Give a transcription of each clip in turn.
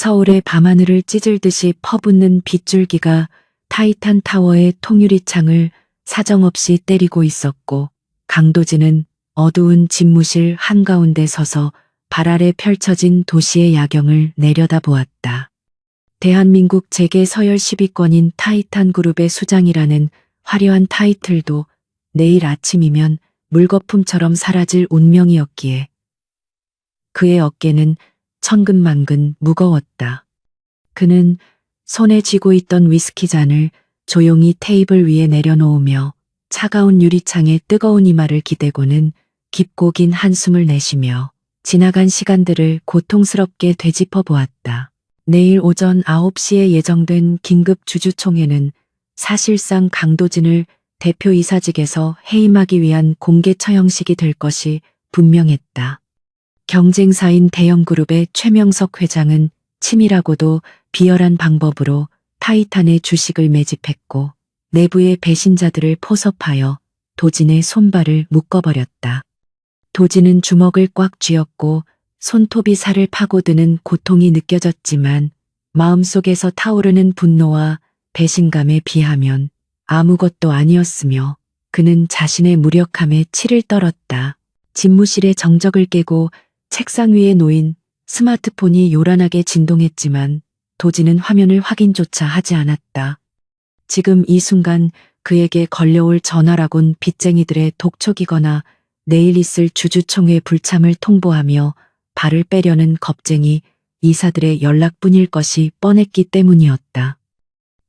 서울의 밤하늘을 찢을듯이 퍼붓는 빗줄기가 타이탄 타워의 통유리창을 사정없이 때리고 있었고, 강도진은 어두운 집무실 한가운데 서서 발 아래 펼쳐진 도시의 야경을 내려다보았다. 대한민국 재계 서열 10위권인 타이탄 그룹의 수장이라는 화려한 타이틀도 내일 아침이면 물거품처럼 사라질 운명이었기에 그의 어깨는 천근만근 무거웠다. 그는 손에 쥐고 있던 위스키 잔을 조용히 테이블 위에 내려놓으며 차가운 유리창에 뜨거운 이마를 기대고는 깊고 긴 한숨을 내쉬며 지나간 시간들을 고통스럽게 되짚어 보았다. 내일 오전 9시에 예정된 긴급 주주총회는 사실상 강도진을 대표이사직에서 해임하기 위한 공개 처형식이 될 것이 분명했다. 경쟁사인 대형그룹의 최명석 회장은 치밀하고도 비열한 방법으로 타이탄의 주식을 매집했고 내부의 배신자들을 포섭하여 도진의 손발을 묶어버렸다. 도진은 주먹을 꽉 쥐었고 손톱이 살을 파고드는 고통이 느껴졌지만 마음속에서 타오르는 분노와 배신감에 비하면 아무것도 아니었으며 그는 자신의 무력함에 치를 떨었다. 집무실의 정적을 깨고 책상 위에 놓인 스마트폰이 요란하게 진동했지만 도진은 화면을 확인조차 하지 않았다. 지금 이 순간 그에게 걸려올 전화라곤 빚쟁이들의 독촉이거나 내일 있을 주주총회 불참을 통보하며 발을 빼려는 겁쟁이 이사들의 연락뿐일 것이 뻔했기 때문이었다.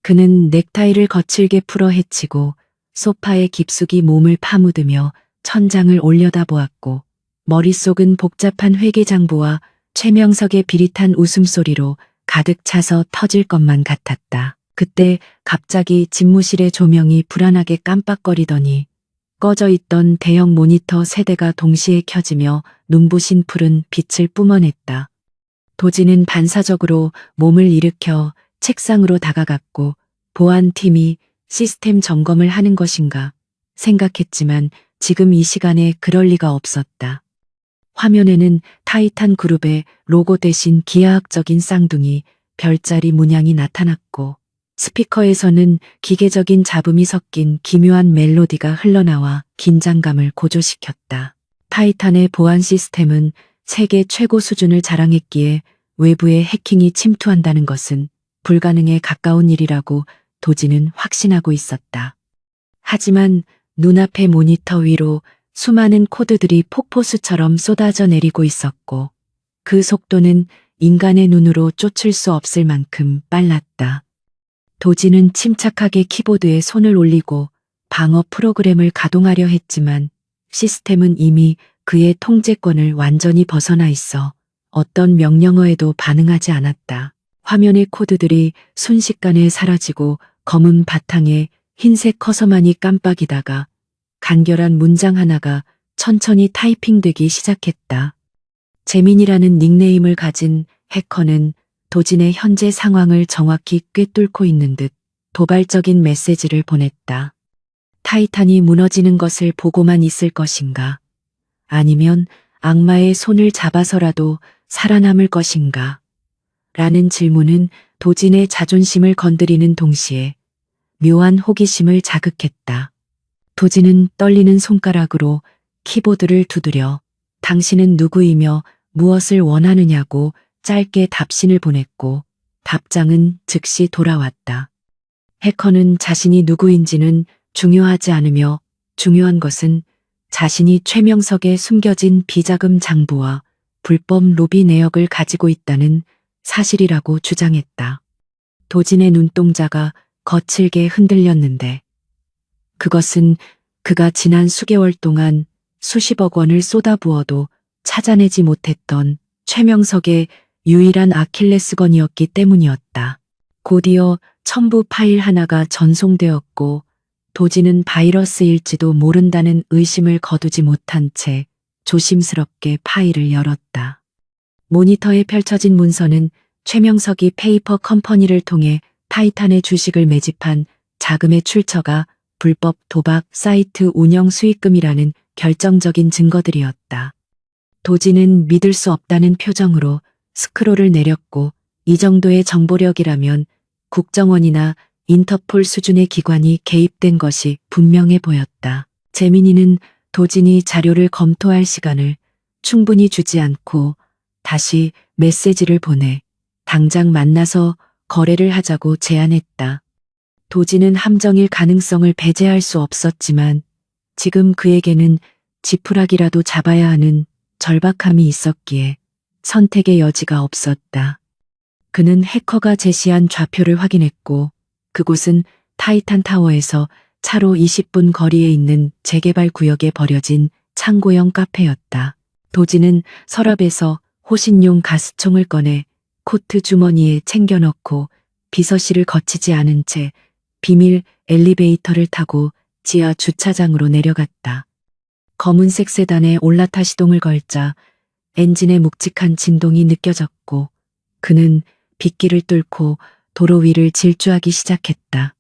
그는 넥타이를 거칠게 풀어 헤치고 소파에 깊숙이 몸을 파묻으며 천장을 올려다보았고 머릿속은 복잡한 회계장부와 최명석의 비릿한 웃음소리로 가득 차서 터질 것만 같았다. 그때 갑자기 집무실의 조명이 불안하게 깜빡거리더니 꺼져 있던 대형 모니터 세대가 동시에 켜지며 눈부신 푸른 빛을 뿜어냈다. 도진은 반사적으로 몸을 일으켜 책상으로 다가갔고 보안팀이 시스템 점검을 하는 것인가 생각했지만 지금 이 시간에 그럴 리가 없었다. 화면에는 타이탄 그룹의 로고 대신 기하학적인 쌍둥이 별자리 문양이 나타났고 스피커에서는 기계적인 잡음이 섞인 기묘한 멜로디가 흘러나와 긴장감을 고조시켰다. 타이탄의 보안 시스템은 세계 최고 수준을 자랑했기에 외부의 해킹이 침투한다는 것은 불가능에 가까운 일이라고 도진은 확신하고 있었다. 하지만 눈앞의 모니터 위로 수많은 코드들이 폭포수처럼 쏟아져 내리고 있었고 그 속도는 인간의 눈으로 쫓을 수 없을 만큼 빨랐다. 도진은 침착하게 키보드에 손을 올리고 방어 프로그램을 가동하려 했지만 시스템은 이미 그의 통제권을 완전히 벗어나 있어 어떤 명령어에도 반응하지 않았다. 화면의 코드들이 순식간에 사라지고 검은 바탕에 흰색 커서만이 깜빡이다가 간결한 문장 하나가 천천히 타이핑되기 시작했다. 재민이라는 닉네임을 가진 해커는 도진의 현재 상황을 정확히 꿰뚫고 있는 듯 도발적인 메시지를 보냈다. 타이탄이 무너지는 것을 보고만 있을 것인가? 아니면 악마의 손을 잡아서라도 살아남을 것인가? 라는 질문은 도진의 자존심을 건드리는 동시에 묘한 호기심을 자극했다. 도진은 떨리는 손가락으로 키보드를 두드려 당신은 누구이며 무엇을 원하느냐고 짧게 답신을 보냈고 답장은 즉시 돌아왔다. 해커는 자신이 누구인지는 중요하지 않으며 중요한 것은 자신이 최명석의 숨겨진 비자금 장부와 불법 로비 내역을 가지고 있다는 사실이라고 주장했다. 도진의 눈동자가 거칠게 흔들렸는데 그것은 그가 지난 수개월 동안 수십억 원을 쏟아부어도 찾아내지 못했던 최명석의 유일한 아킬레스건이었기 때문이었다. 곧이어 첨부 파일 하나가 전송되었고 도진은 바이러스일지도 모른다는 의심을 거두지 못한 채 조심스럽게 파일을 열었다. 모니터에 펼쳐진 문서는 최명석이 페이퍼 컴퍼니를 통해 타이탄의 주식을 매집한 자금의 출처가 불법 도박 사이트 운영 수익금이라는 결정적인 증거들이었다. 도진은 믿을 수 없다는 표정으로 스크롤을 내렸고 이 정도의 정보력이라면 국정원이나 인터폴 수준의 기관이 개입된 것이 분명해 보였다. 재민이는 도진이 자료를 검토할 시간을 충분히 주지 않고 다시 메시지를 보내 당장 만나서 거래를 하자고 제안했다. 도진은 함정일 가능성을 배제할 수 없었지만 지금 그에게는 지푸라기라도 잡아야 하는 절박함이 있었기에 선택의 여지가 없었다. 그는 해커가 제시한 좌표를 확인했고 그곳은 타이탄 타워에서 차로 20분 거리에 있는 재개발 구역에 버려진 창고형 카페였다. 도진은 서랍에서 호신용 가스총을 꺼내 코트 주머니에 챙겨 넣고 비서실을 거치지 않은 채 비밀 엘리베이터를 타고 지하 주차장으로 내려갔다. 검은색 세단에 올라타 시동을 걸자 엔진의 묵직한 진동이 느껴졌고 그는 빗길을 뚫고 도로 위를 질주하기 시작했다.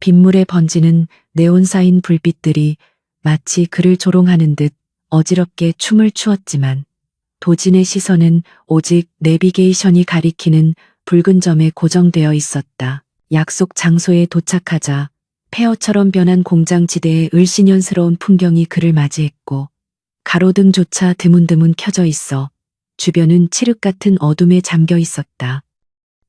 빗물에 번지는 네온사인 불빛들이 마치 그를 조롱하는 듯 어지럽게 춤을 추었지만 도진의 시선은 오직 내비게이션이 가리키는 붉은 점에 고정되어 있었다. 약속 장소에 도착하자 폐허처럼 변한 공장지대의 을씨년스러운 풍경이 그를 맞이했고 가로등조차 드문드문 켜져 있어 주변은 칠흑 같은 어둠에 잠겨 있었다.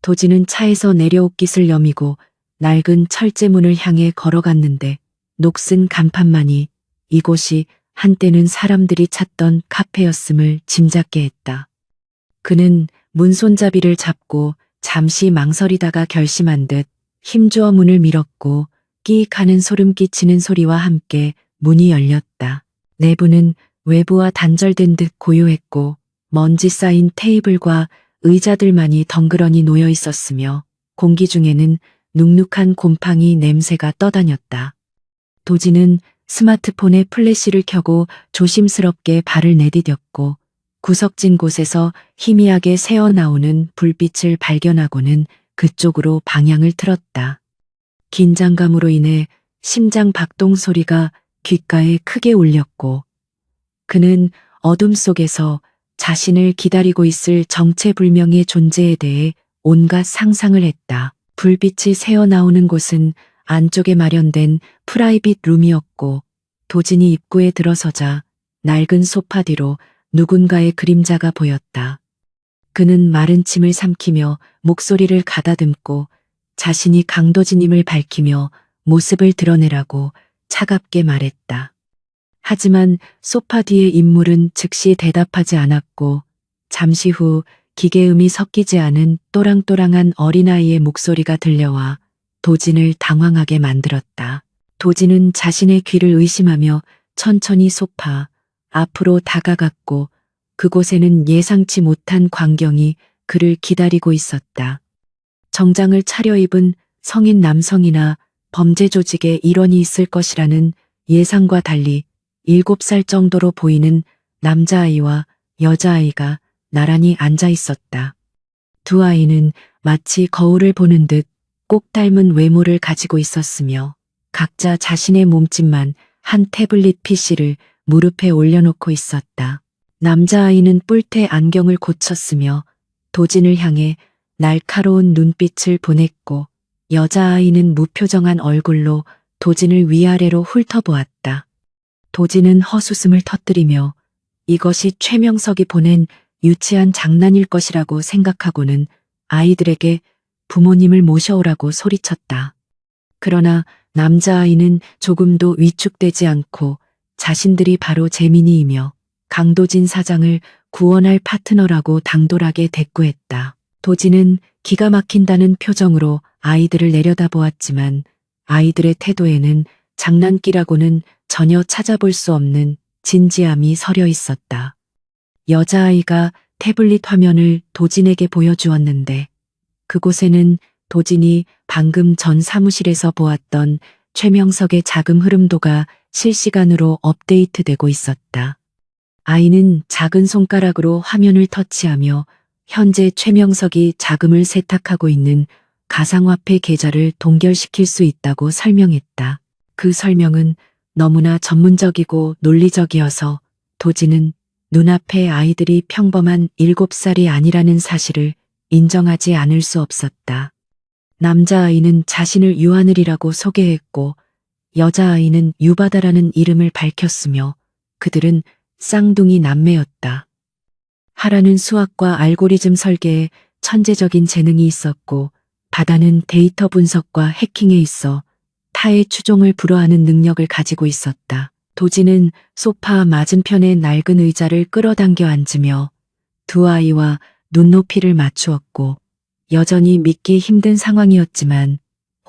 도진은 차에서 내려 옷깃을 여미고 낡은 철제문을 향해 걸어갔는데 녹슨 간판만이 이곳이 한때는 사람들이 찾던 카페였음을 짐작게 했다. 그는 문 손잡이를 잡고 잠시 망설이다가 결심한 듯 힘주어 문을 밀었고 끼익 하는 소름 끼치는 소리와 함께 문이 열렸다. 내부는 외부와 단절된 듯 고요했고 먼지 쌓인 테이블과 의자들만이 덩그러니 놓여 있었으며 공기 중에는 눅눅한 곰팡이 냄새가 떠다녔다. 도진은 스마트폰에 플래시를 켜고 조심스럽게 발을 내디뎠고 구석진 곳에서 희미하게 새어나오는 불빛을 발견하고는 그쪽으로 방향을 틀었다. 긴장감으로 인해 심장 박동 소리가 귓가에 크게 울렸고 그는 어둠 속에서 자신을 기다리고 있을 정체불명의 존재에 대해 온갖 상상을 했다. 불빛이 새어나오는 곳은 안쪽에 마련된 프라이빗 룸이었고 도진이 입구에 들어서자 낡은 소파 뒤로 누군가의 그림자가 보였다. 그는 마른 침을 삼키며 목소리를 가다듬고 자신이 강도진임을 밝히며 모습을 드러내라고 차갑게 말했다. 하지만 소파 뒤의 인물은 즉시 대답하지 않았고 잠시 후 기계음이 섞이지 않은 또랑또랑한 어린아이의 목소리가 들려와 도진을 당황하게 만들었다. 도진은 자신의 귀를 의심하며 천천히 소파 앞으로 다가갔고 그곳에는 예상치 못한 광경이 그를 기다리고 있었다. 정장을 차려입은 성인 남성이나 범죄 조직의 일원이 있을 것이라는 예상과 달리 7살 정도로 보이는 남자아이와 여자아이가 나란히 앉아 있었다. 두 아이는 마치 거울을 보는 듯 꼭 닮은 외모를 가지고 있었으며 각자 자신의 몸집만 한 태블릿 PC를 무릎에 올려놓고 있었다. 남자아이는 뿔테 안경을 고쳤으며 도진을 향해 날카로운 눈빛을 보냈고 여자아이는 무표정한 얼굴로 도진을 위아래로 훑어보았다. 도진은 헛웃음을 터뜨리며 이것이 최명석이 보낸 유치한 장난일 것이라고 생각하고는 아이들에게 부모님을 모셔오라고 소리쳤다. 그러나 남자아이는 조금도 위축되지 않고 자신들이 바로 재민이이며 강도진 사장을 구원할 파트너라고 당돌하게 대꾸했다. 도진은 기가 막힌다는 표정으로 아이들을 내려다보았지만 아이들의 태도에는 장난기라고는 전혀 찾아볼 수 없는 진지함이 서려 있었다. 여자아이가 태블릿 화면을 도진에게 보여주었는데 그곳에는 도진이 방금 전 사무실에서 보았던 최명석의 자금 흐름도가 실시간으로 업데이트되고 있었다. 아이는 작은 손가락으로 화면을 터치하며 현재 최명석이 자금을 세탁하고 있는 가상화폐 계좌를 동결시킬 수 있다고 설명했다. 그 설명은 너무나 전문적이고 논리적이어서 도진은 눈앞의 아이들이 평범한 7살이 아니라는 사실을 인정하지 않을 수 없었다. 남자아이는 자신을 유하늘이라고 소개했고 여자아이는 유바다라는 이름을 밝혔으며 그들은 쌍둥이 남매였다. 하라는 수학과 알고리즘 설계에 천재적인 재능이 있었고 바다는 데이터 분석과 해킹에 있어 타의 추종을 불허하는 능력을 가지고 있었다. 도지는 소파 맞은편의 낡은 의자를 끌어당겨 앉으며 두 아이와 눈높이를 맞추었고 여전히 믿기 힘든 상황이었지만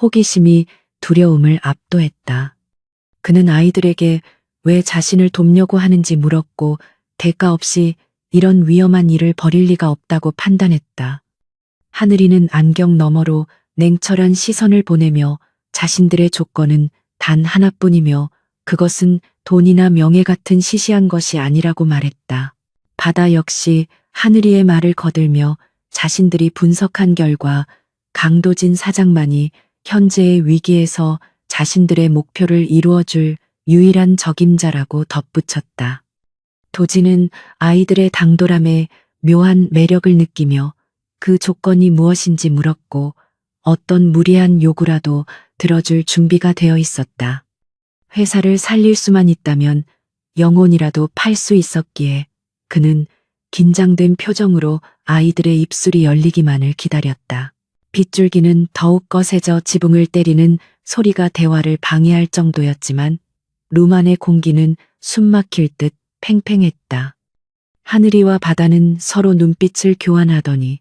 호기심이 두려움을 압도했다. 그는 아이들에게 왜 자신을 돕려고 하는지 물었고 대가 없이 이런 위험한 일을 벌일 리가 없다고 판단했다. 하늘이는 안경 너머로 냉철한 시선을 보내며 자신들의 조건은 단 하나뿐이며 그것은 돈이나 명예 같은 시시한 것이 아니라고 말했다. 바다 역시 하늘이의 말을 거들며 자신들이 분석한 결과 강도진 사장만이 현재의 위기에서 자신들의 목표를 이루어줄 유일한 적임자라고 덧붙였다. 도진은 아이들의 당돌함에 묘한 매력을 느끼며 그 조건이 무엇인지 물었고 어떤 무리한 요구라도 들어줄 준비가 되어 있었다. 회사를 살릴 수만 있다면 영혼이라도 팔 수 있었기에 그는 긴장된 표정으로 아이들의 입술이 열리기만을 기다렸다. 빗줄기는 더욱 거세져 지붕을 때리는 소리가 대화를 방해할 정도였지만 룸 안의 공기는 숨막힐 듯 팽팽했다. 하늘이와 바다는 서로 눈빛을 교환하더니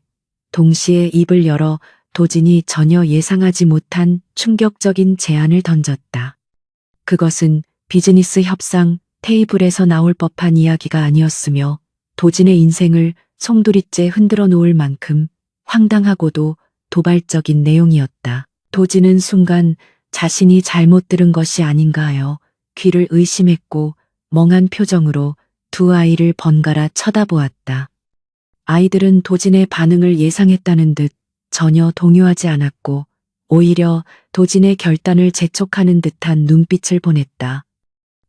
동시에 입을 열어 도진이 전혀 예상하지 못한 충격적인 제안을 던졌다. 그것은 비즈니스 협상 테이블에서 나올 법한 이야기가 아니었으며 도진의 인생을 송두리째 흔들어 놓을 만큼 황당하고도 도발적인 내용이었다. 도진은 순간 자신이 잘못 들은 것이 아닌가 하여 귀를 의심했고 멍한 표정으로 두 아이를 번갈아 쳐다보았다. 아이들은 도진의 반응을 예상했다는 듯 전혀 동요하지 않았고 오히려 도진의 결단을 재촉하는 듯한 눈빛을 보냈다.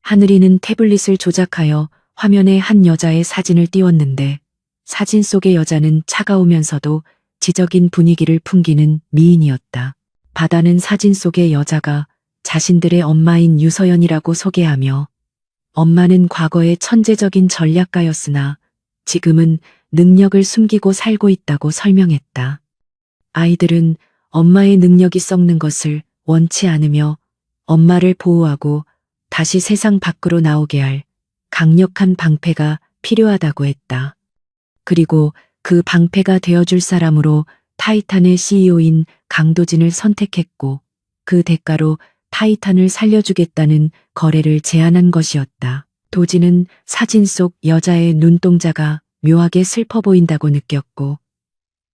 하늘이는 태블릿을 조작하여 화면에 한 여자의 사진을 띄웠는데 사진 속의 여자는 차가우면서도 지적인 분위기를 풍기는 미인이었다. 바다는 사진 속의 여자가 자신들의 엄마인 유서연이라고 소개하며 엄마는 과거의 천재적인 전략가였으나 지금은 능력을 숨기고 살고 있다고 설명했다. 아이들은 엄마의 능력이 썩는 것을 원치 않으며 엄마를 보호하고 다시 세상 밖으로 나오게 할 강력한 방패가 필요하다고 했다. 그리고 그 방패가 되어줄 사람으로 타이탄의 CEO인 강도진을 선택했고 그 대가로 타이탄을 살려주겠다는 거래를 제안한 것이었다. 도진은 사진 속 여자의 눈동자가 묘하게 슬퍼 보인다고 느꼈고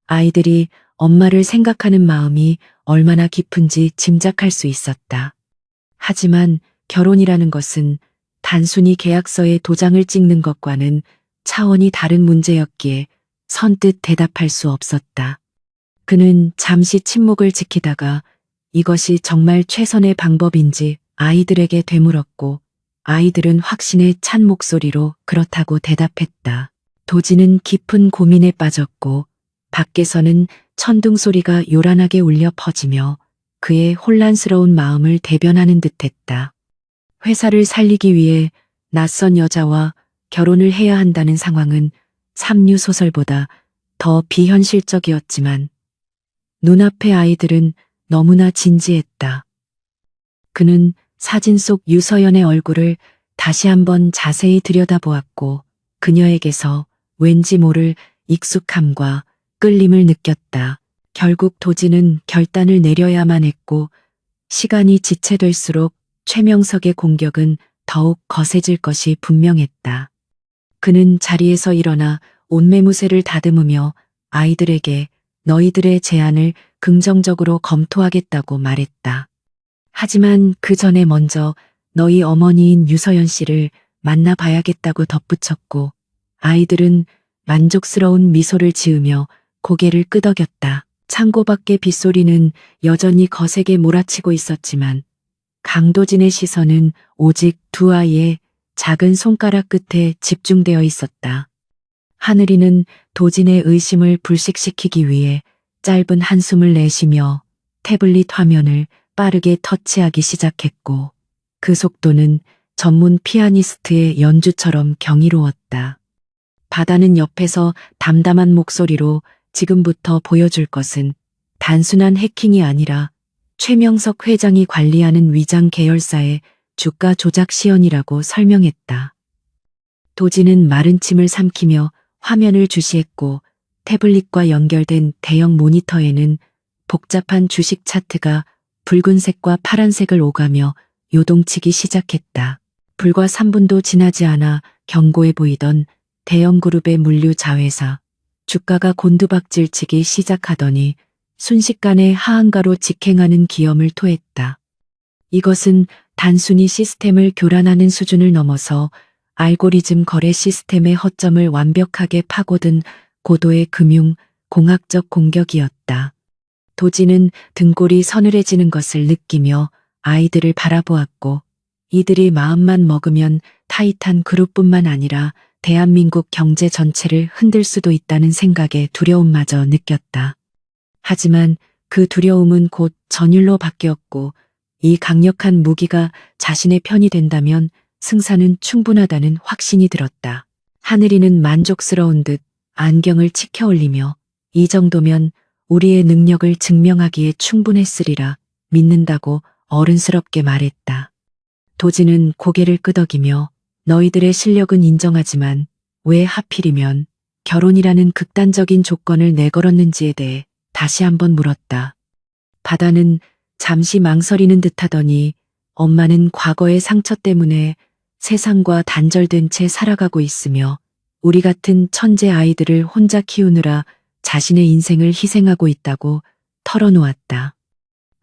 아이들이 엄마를 생각하는 마음이 얼마나 깊은지 짐작할 수 있었다. 하지만 결혼이라는 것은 단순히 계약서에 도장을 찍는 것과는 차원이 다른 문제였기에 선뜻 대답할 수 없었다. 그는 잠시 침묵을 지키다가 이것이 정말 최선의 방법인지 아이들에게 되물었고 아이들은 확신에 찬 목소리로 그렇다고 대답했다. 도진은 깊은 고민에 빠졌고 밖에서는 천둥 소리가 요란하게 울려 퍼지며 그의 혼란스러운 마음을 대변하는 듯했다. 회사를 살리기 위해 낯선 여자와 결혼을 해야 한다는 상황은 삼류 소설보다 더 비현실적이었지만 눈앞의 아이들은 너무나 진지했다. 그는 사진 속 유서연의 얼굴을 다시 한번 자세히 들여다보았고 그녀에게서 왠지 모를 익숙함과 끌림을 느꼈다. 결국 도진은 결단을 내려야만 했고 시간이 지체될수록 최명석의 공격은 더욱 거세질 것이 분명했다. 그는 자리에서 일어나 옷매무새를 다듬으며 아이들에게 너희들의 제안을 긍정적으로 검토하겠다고 말했다. 하지만 그 전에 먼저 너희 어머니인 유서연 씨를 만나봐야겠다고 덧붙였고 아이들은 만족스러운 미소를 지으며 고개를 끄덕였다. 창고 밖의 빗소리는 여전히 거세게 몰아치고 있었지만 강도진의 시선은 오직 두 아이의 작은 손가락 끝에 집중되어 있었다. 하늘이는 도진의 의심을 불식시키기 위해 짧은 한숨을 내쉬며 태블릿 화면을 빠르게 터치하기 시작했고 그 속도는 전문 피아니스트의 연주처럼 경이로웠다. 바다는 옆에서 담담한 목소리로 지금부터 보여줄 것은 단순한 해킹이 아니라 최명석 회장이 관리하는 위장 계열사의 주가 조작 시연이라고 설명했다. 도진은 마른 침을 삼키며 화면을 주시했고 태블릿과 연결된 대형 모니터에는 복잡한 주식 차트가 붉은색과 파란색을 오가며 요동치기 시작했다. 불과 3분도 지나지 않아 견고해 보이던 대형 그룹의 물류 자회사 주가가 곤두박질치기 시작하더니 순식간에 하한가로 직행하는 기염을 토했다. 이것은 단순히 시스템을 교란하는 수준을 넘어서 알고리즘 거래 시스템의 허점을 완벽하게 파고든 고도의 금융, 공학적 공격이었다. 도진은 등골이 서늘해지는 것을 느끼며 아이들을 바라보았고 이들이 마음만 먹으면 타이탄 그룹뿐만 아니라 대한민국 경제 전체를 흔들 수도 있다는 생각에 두려움마저 느꼈다. 하지만 그 두려움은 곧 전율로 바뀌었고 이 강력한 무기가 자신의 편이 된다면 승산은 충분하다는 확신이 들었다. 하늘이는 만족스러운 듯 안경을 치켜 올리며 이 정도면 우리의 능력을 증명하기에 충분했으리라 믿는다고 어른스럽게 말했다. 도진은 고개를 끄덕이며 너희들의 실력은 인정하지만 왜 하필이면 결혼이라는 극단적인 조건을 내걸었는지에 대해 다시 한번 물었다. 바다는 잠시 망설이는 듯하더니 엄마는 과거의 상처 때문에 세상과 단절된 채 살아가고 있으며 우리 같은 천재 아이들을 혼자 키우느라 자신의 인생을 희생하고 있다고 털어놓았다.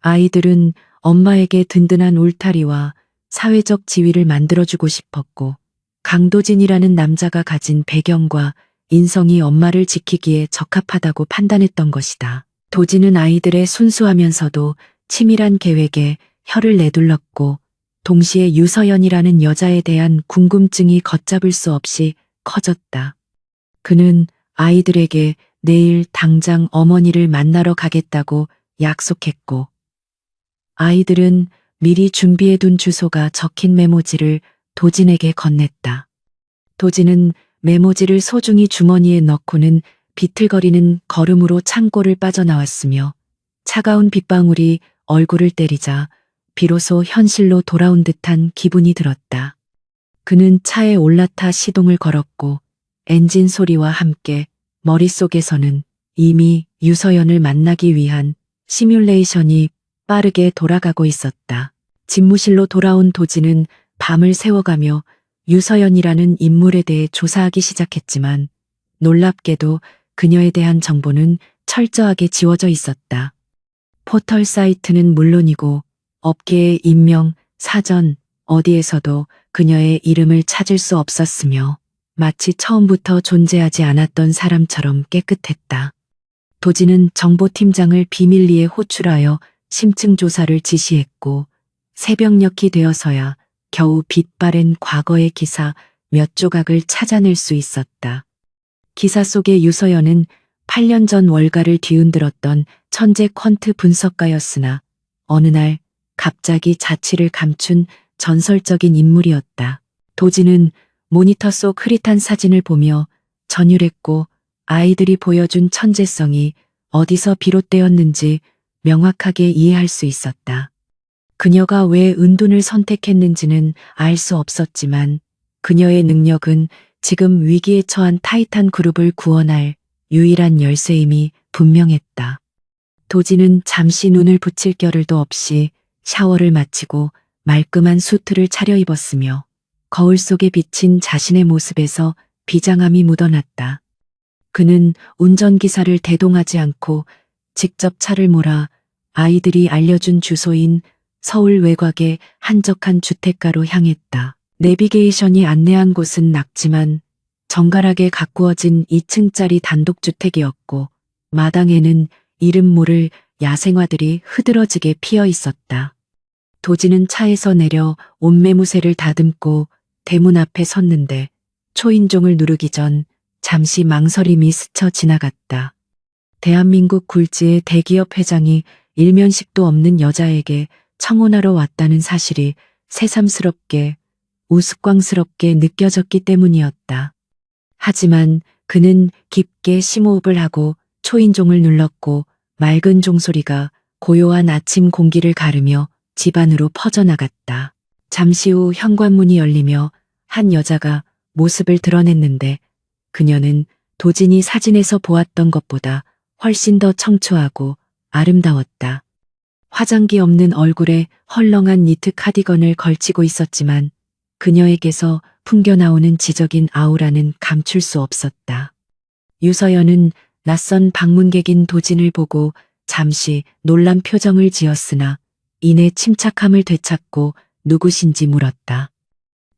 아이들은 엄마에게 든든한 울타리와 사회적 지위를 만들어주고 싶었고 강도진이라는 남자가 가진 배경과 인성이 엄마를 지키기에 적합하다고 판단했던 것이다. 도진은 아이들의 순수하면서도 치밀한 계획에 혀를 내둘렀고 동시에 유서연이라는 여자에 대한 궁금증이 걷잡을 수 없이 커졌다. 그는 아이들에게 내일 당장 어머니를 만나러 가겠다고 약속했고 아이들은 미리 준비해둔 주소가 적힌 메모지를 도진에게 건넸다. 도진은 메모지를 소중히 주머니에 넣고는 비틀거리는 걸음으로 창고를 빠져나왔으며 차가운 빗방울이 얼굴을 때리자 비로소 현실로 돌아온 듯한 기분이 들었다. 그는 차에 올라타 시동을 걸었고 엔진 소리와 함께 머릿속에서는 이미 유서연을 만나기 위한 시뮬레이션이 빠르게 돌아가고 있었다. 집무실로 돌아온 도진은 밤을 새워가며 유서연이라는 인물에 대해 조사하기 시작했지만 놀랍게도 그녀에 대한 정보는 철저하게 지워져 있었다. 포털 사이트는 물론이고 업계의 인명, 사전, 어디에서도 그녀의 이름을 찾을 수 없었으며 마치 처음부터 존재하지 않았던 사람처럼 깨끗했다. 도진은 정보팀장을 비밀리에 호출하여 심층 조사를 지시했고 새벽녘이 되어서야 겨우 빛바랜 과거의 기사 몇 조각을 찾아낼 수 있었다. 기사 속의 유서연은 8년 전 월가를 뒤흔들었던 천재 퀀트 분석가였으나 어느 날 갑자기 자취를 감춘 전설적인 인물이었다. 도진은 모니터 속 흐릿한 사진을 보며 전율했고 아이들이 보여준 천재성이 어디서 비롯되었는지 명확하게 이해할 수 있었다. 그녀가 왜 은둔을 선택했는지는 알 수 없었지만 그녀의 능력은 지금 위기에 처한 타이탄 그룹을 구원할 유일한 열쇠임이 분명했다. 도진은 잠시 눈을 붙일 겨를도 없이 샤워를 마치고 말끔한 수트를 차려입었으며 거울 속에 비친 자신의 모습에서 비장함이 묻어났다. 그는 운전기사를 대동하지 않고 직접 차를 몰아 아이들이 알려준 주소인 서울 외곽의 한적한 주택가로 향했다. 내비게이션이 안내한 곳은 낙지만 정갈하게 가꾸어진 2층짜리 단독주택이었고 마당에는 이름 모를 야생화들이 흐드러지게 피어 있었다. 도진은 차에서 내려 옷매무새를 다듬고 대문 앞에 섰는데 초인종을 누르기 전 잠시 망설임이 스쳐 지나갔다. 대한민국 굴지의 대기업 회장이 일면식도 없는 여자에게 청혼하러 왔다는 사실이 새삼스럽게 우스꽝스럽게 느껴졌기 때문이었다. 하지만 그는 깊게 심호흡을 하고 초인종을 눌렀고 맑은 종소리가 고요한 아침 공기를 가르며 집 안으로 퍼져나갔다. 잠시 후 현관문이 열리며 한 여자가 모습을 드러냈는데 그녀는 도진이 사진에서 보았던 것보다 훨씬 더 청초하고 아름다웠다. 화장기 없는 얼굴에 헐렁한 니트 카디건을 걸치고 있었지만 그녀에게서 풍겨나오는 지적인 아우라는 감출 수 없었다. 유서연은 낯선 방문객인 도진을 보고 잠시 놀란 표정을 지었으나 이내 침착함을 되찾고 누구신지 물었다.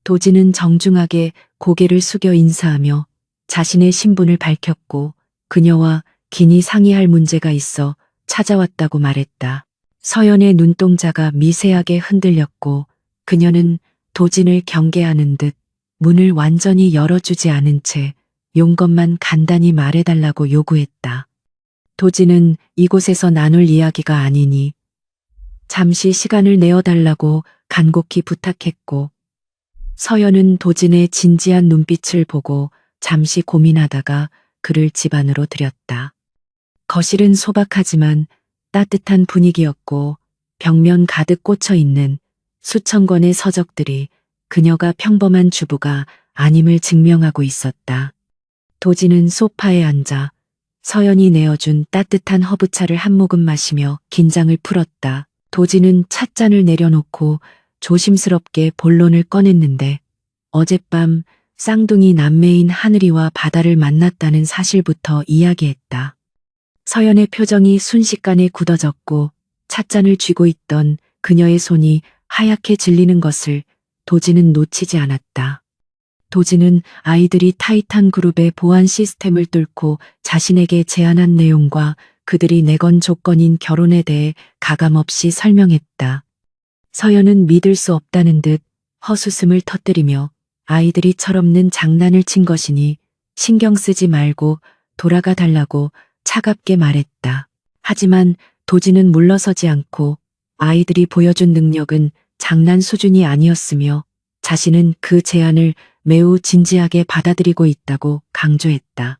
도진은 정중하게 고개를 숙여 인사하며 자신의 신분을 밝혔고 그녀와 긴히 상의할 문제가 있어 찾아왔다고 말했다. 서연의 눈동자가 미세하게 흔들렸고 그녀는 도진을 경계하는 듯 문을 완전히 열어주지 않은 채 용건만 간단히 말해달라고 요구했다. 도진은 이곳에서 나눌 이야기가 아니니 잠시 시간을 내어달라고 간곡히 부탁했고 서연은 도진의 진지한 눈빛을 보고 잠시 고민하다가 그를 집 안으로 들였다. 거실은 소박하지만 따뜻한 분위기였고 벽면 가득 꽂혀 있는 수천 권의 서적들이 그녀가 평범한 주부가 아님을 증명하고 있었다. 도진은 소파에 앉아 서연이 내어준 따뜻한 허브차를 한 모금 마시며 긴장을 풀었다. 도진은 찻잔을 내려놓고 조심스럽게 본론을 꺼냈는데 어젯밤 쌍둥이 남매인 하늘이와 바다를 만났다는 사실부터 이야기했다. 서연의 표정이 순식간에 굳어졌고 찻잔을 쥐고 있던 그녀의 손이 하얗게 질리는 것을 도진은 놓치지 않았다. 도진은 아이들이 타이탄 그룹의 보안 시스템을 뚫고 자신에게 제안한 내용과 그들이 내건 조건인 결혼에 대해 가감없이 설명했다. 서연은 믿을 수 없다는 듯 헛웃음을 터뜨리며 아이들이 철없는 장난을 친 것이니 신경 쓰지 말고 돌아가 달라고 차갑게 말했다. 하지만 도진은 물러서지 않고 아이들이 보여준 능력은 장난 수준이 아니었으며 자신은 그 제안을 매우 진지하게 받아들이고 있다고 강조했다.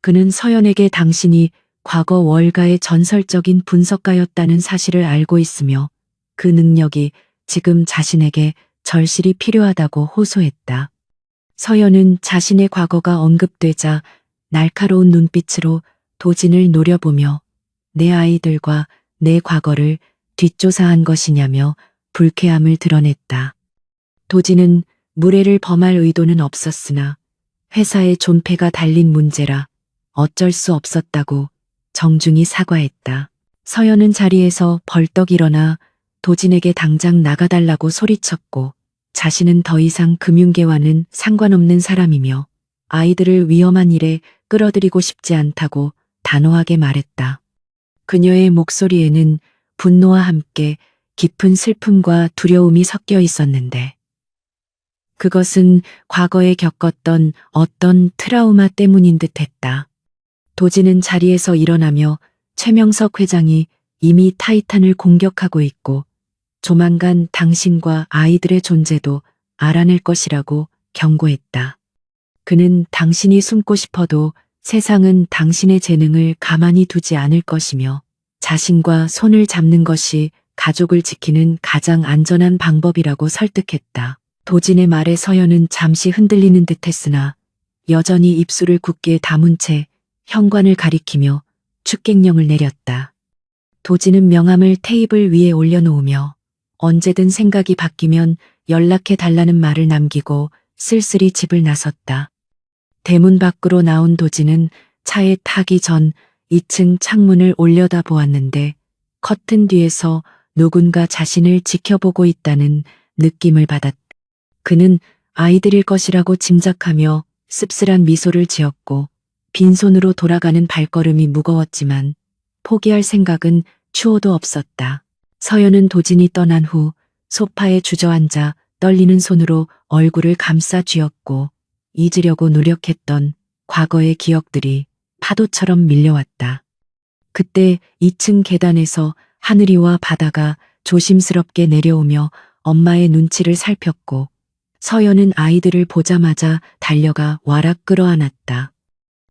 그는 서연에게 당신이 과거 월가의 전설적인 분석가였다는 사실을 알고 있으며 그 능력이 지금 자신에게 절실히 필요하다고 호소했다. 서연은 자신의 과거가 언급되자 날카로운 눈빛으로 도진을 노려보며 내 아이들과 내 과거를 뒷조사한 것이냐며 불쾌함을 드러냈다. 도진은 무례를 범할 의도는 없었으나 회사의 존폐가 달린 문제라 어쩔 수 없었다고 정중히 사과했다. 서연은 자리에서 벌떡 일어나 도진에게 당장 나가달라고 소리쳤고 자신은 더 이상 금융계와는 상관없는 사람이며 아이들을 위험한 일에 끌어들이고 싶지 않다고 단호하게 말했다. 그녀의 목소리에는 분노와 함께 깊은 슬픔과 두려움이 섞여 있었는데 그것은 과거에 겪었던 어떤 트라우마 때문인 듯했다. 도진은 자리에서 일어나며 최명석 회장이 이미 타이탄을 공격하고 있고 조만간 당신과 아이들의 존재도 알아낼 것이라고 경고했다. 그는 당신이 숨고 싶어도 세상은 당신의 재능을 가만히 두지 않을 것이며 자신과 손을 잡는 것이 가족을 지키는 가장 안전한 방법이라고 설득했다. 도진의 말에 서연은 잠시 흔들리는 듯했으나 여전히 입술을 굳게 다문 채 현관을 가리키며 축객령을 내렸다. 도진은 명함을 테이블 위에 올려놓으며 언제든 생각이 바뀌면 연락해 달라는 말을 남기고 쓸쓸히 집을 나섰다. 대문 밖으로 나온 도진은 차에 타기 전 2층 창문을 올려다보았는데 커튼 뒤에서 누군가 자신을 지켜보고 있다는 느낌을 받았다. 그는 아이들일 것이라고 짐작하며 씁쓸한 미소를 지었고 빈손으로 돌아가는 발걸음이 무거웠지만 포기할 생각은 추호도 없었다. 서연은 도진이 떠난 후 소파에 주저앉아 떨리는 손으로 얼굴을 감싸 쥐었고 잊으려고 노력했던 과거의 기억들이 파도처럼 밀려왔다. 그때 2층 계단에서 하늘이와 바다가 조심스럽게 내려오며 엄마의 눈치를 살폈고 서연은 아이들을 보자마자 달려가 와락 끌어안았다.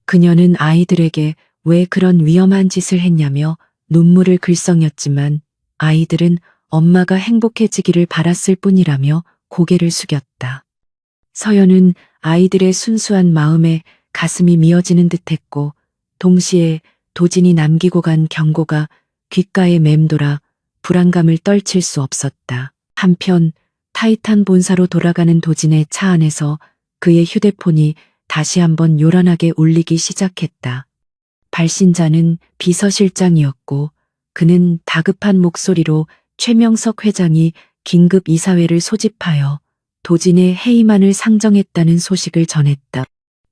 그녀는 아이들에게 왜 그런 위험한 짓을 했냐며 눈물을 글썽였지만 아이들은 엄마가 행복해지기를 바랐을 뿐이라며 고개를 숙였다. 서연은 아이들의 순수한 마음에 가슴이 미어지는 듯했고 동시에 도진이 남기고 간 경고가 귓가에 맴돌아 불안감을 떨칠 수 없었다. 한편 타이탄 본사로 돌아가는 도진의 차 안에서 그의 휴대폰이 다시 한번 요란하게 울리기 시작했다. 발신자는 비서실장이었고 그는 다급한 목소리로 최명석 회장이 긴급 이사회를 소집하여 도진의 해임안을 상정했다는 소식을 전했다.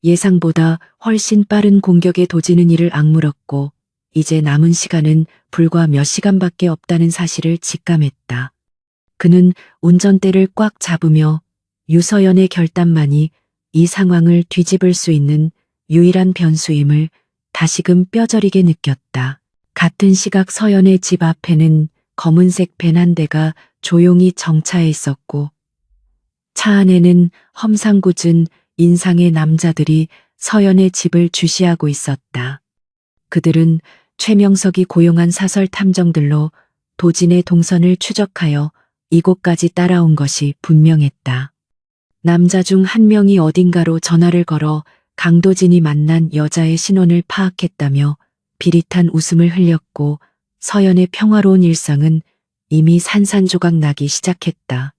예상보다 훨씬 빠른 공격에 도진은 이를 악물었고 이제 남은 시간은 불과 몇 시간밖에 없다는 사실을 직감했다. 그는 운전대를 꽉 잡으며 유서연의 결단만이 이 상황을 뒤집을 수 있는 유일한 변수임을 다시금 뼈저리게 느꼈다. 같은 시각 서연의 집 앞에는 검은색 밴 한 대가 조용히 정차해 있었고 차 안에는 험상궂은 인상의 남자들이 서연의 집을 주시하고 있었다. 그들은 최명석이 고용한 사설 탐정들로 도진의 동선을 추적하여 이곳까지 따라온 것이 분명했다. 남자 중 한 명이 어딘가로 전화를 걸어 강도진이 만난 여자의 신원을 파악했다며 비릿한 웃음을 흘렸고 서연의 평화로운 일상은 이미 산산조각 나기 시작했다.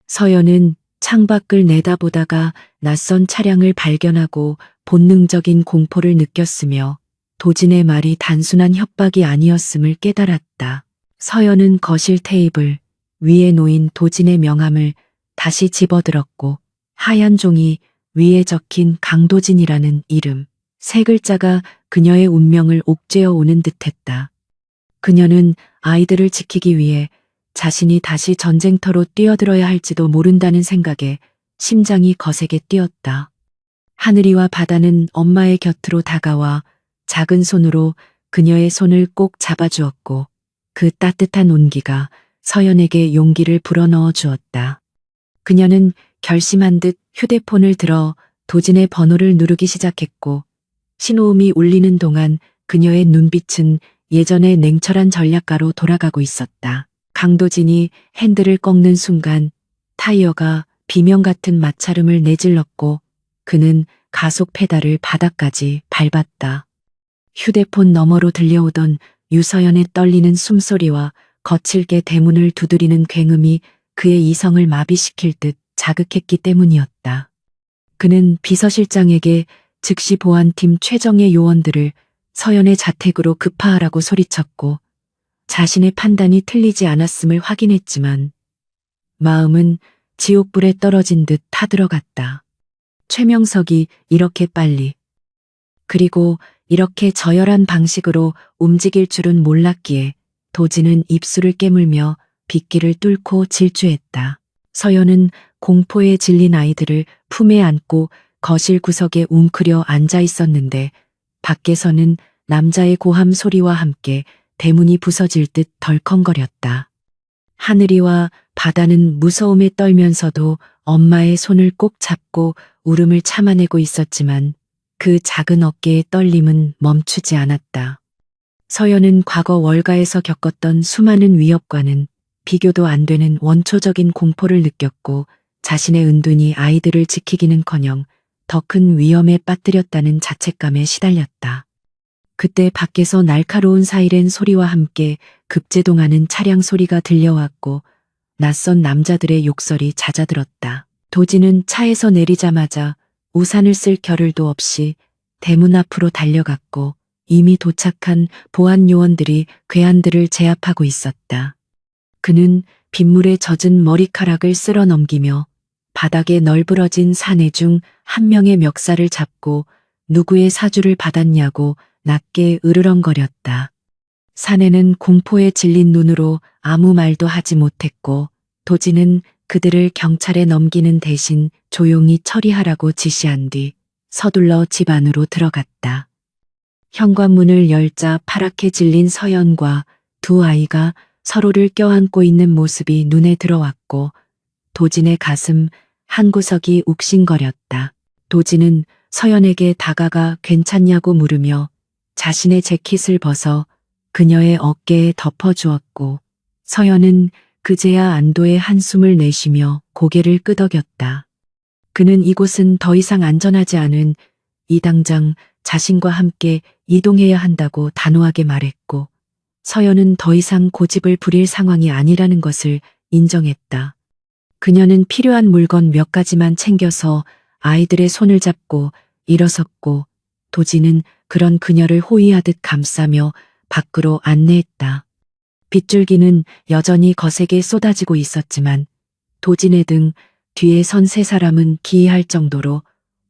서연은 창밖을 내다보다가 낯선 차량을 발견하고 본능적인 공포를 느꼈으며 도진의 말이 단순한 협박이 아니었음을 깨달았다. 서연은 거실 테이블 위에 놓인 도진의 명함을 다시 집어들었고 하얀 종이 위에 적힌 강도진이라는 이름, 세 글자가 그녀의 운명을 옥죄어 오는 듯했다. 그녀는 아이들을 지키기 위해 자신이 다시 전쟁터로 뛰어들어야 할지도 모른다는 생각에 심장이 거세게 뛰었다. 하늘이와 바다는 엄마의 곁으로 다가와 작은 손으로 그녀의 손을 꼭 잡아주었고 그 따뜻한 온기가 서연에게 용기를 불어넣어 주었다. 그녀는 결심한 듯 휴대폰을 들어 도진의 번호를 누르기 시작했고 신호음이 울리는 동안 그녀의 눈빛은 예전의 냉철한 전략가로 돌아가고 있었다. 강도진이 핸들을 꺾는 순간 타이어가 비명 같은 마찰음을 내질렀고 그는 가속 페달을 바닥까지 밟았다. 휴대폰 너머로 들려오던 유서연의 떨리는 숨소리와 거칠게 대문을 두드리는 굉음이 그의 이성을 마비시킬 듯 자극했기 때문이었다. 그는 비서실장에게 즉시 보안팀 최정예 요원들을 서연의 자택으로 급파하라고 소리쳤고 자신의 판단이 틀리지 않았음을 확인했지만 마음은 지옥불에 떨어진 듯 타들어갔다. 최명석이 이렇게 빨리 그리고 이렇게 저열한 방식으로 움직일 줄은 몰랐기에 도진은 입술을 깨물며 빗기를 뚫고 질주했다. 서연은 공포에 질린 아이들을 품에 안고 거실 구석에 웅크려 앉아 있었는데 밖에서는 남자의 고함 소리와 함께 대문이 부서질 듯 덜컹거렸다. 하늘이와 바다는 무서움에 떨면서도 엄마의 손을 꼭 잡고 울음을 참아내고 있었지만 그 작은 어깨의 떨림은 멈추지 않았다. 서연은 과거 월가에서 겪었던 수많은 위협과는 비교도 안 되는 원초적인 공포를 느꼈고 자신의 은둔이 아이들을 지키기는커녕 더 큰 위험에 빠뜨렸다는 자책감에 시달렸다. 그때 밖에서 날카로운 사이렌 소리와 함께 급제동하는 차량 소리가 들려왔고 낯선 남자들의 욕설이 잦아들었다. 도진은 차에서 내리자마자 우산을 쓸 겨를도 없이 대문 앞으로 달려갔고 이미 도착한 보안 요원들이 괴한들을 제압하고 있었다. 그는 빗물에 젖은 머리카락을 쓸어 넘기며 바닥에 널브러진 사내 중 한 명의 멱살을 잡고 누구의 사주를 받았냐고 낮게 으르렁거렸다. 사내는 공포에 질린 눈으로 아무 말도 하지 못했고 도진은 그들을 경찰에 넘기는 대신 조용히 처리하라고 지시한 뒤 서둘러 집 안으로 들어갔다. 현관문을 열자 파랗게 질린 서연과 두 아이가 서로를 껴안고 있는 모습이 눈에 들어왔고 도진의 가슴 한 구석이 욱신거렸다. 도진은 서연에게 다가가 괜찮냐고 물으며 자신의 재킷을 벗어 그녀의 어깨에 덮어주었고 서연은 그제야 안도의 한숨을 내쉬며 고개를 끄덕였다. 그는 이곳은 더 이상 안전하지 않은 이 당장 자신과 함께 이동해야 한다고 단호하게 말했고 서연은 더 이상 고집을 부릴 상황이 아니라는 것을 인정했다. 그녀는 필요한 물건 몇 가지만 챙겨서 아이들의 손을 잡고 일어섰고 도진은 그런 그녀를 호위하듯 감싸며 밖으로 안내했다. 빗줄기는 여전히 거세게 쏟아지고 있었지만 도진의 등 뒤에 선 세 사람은 기이할 정도로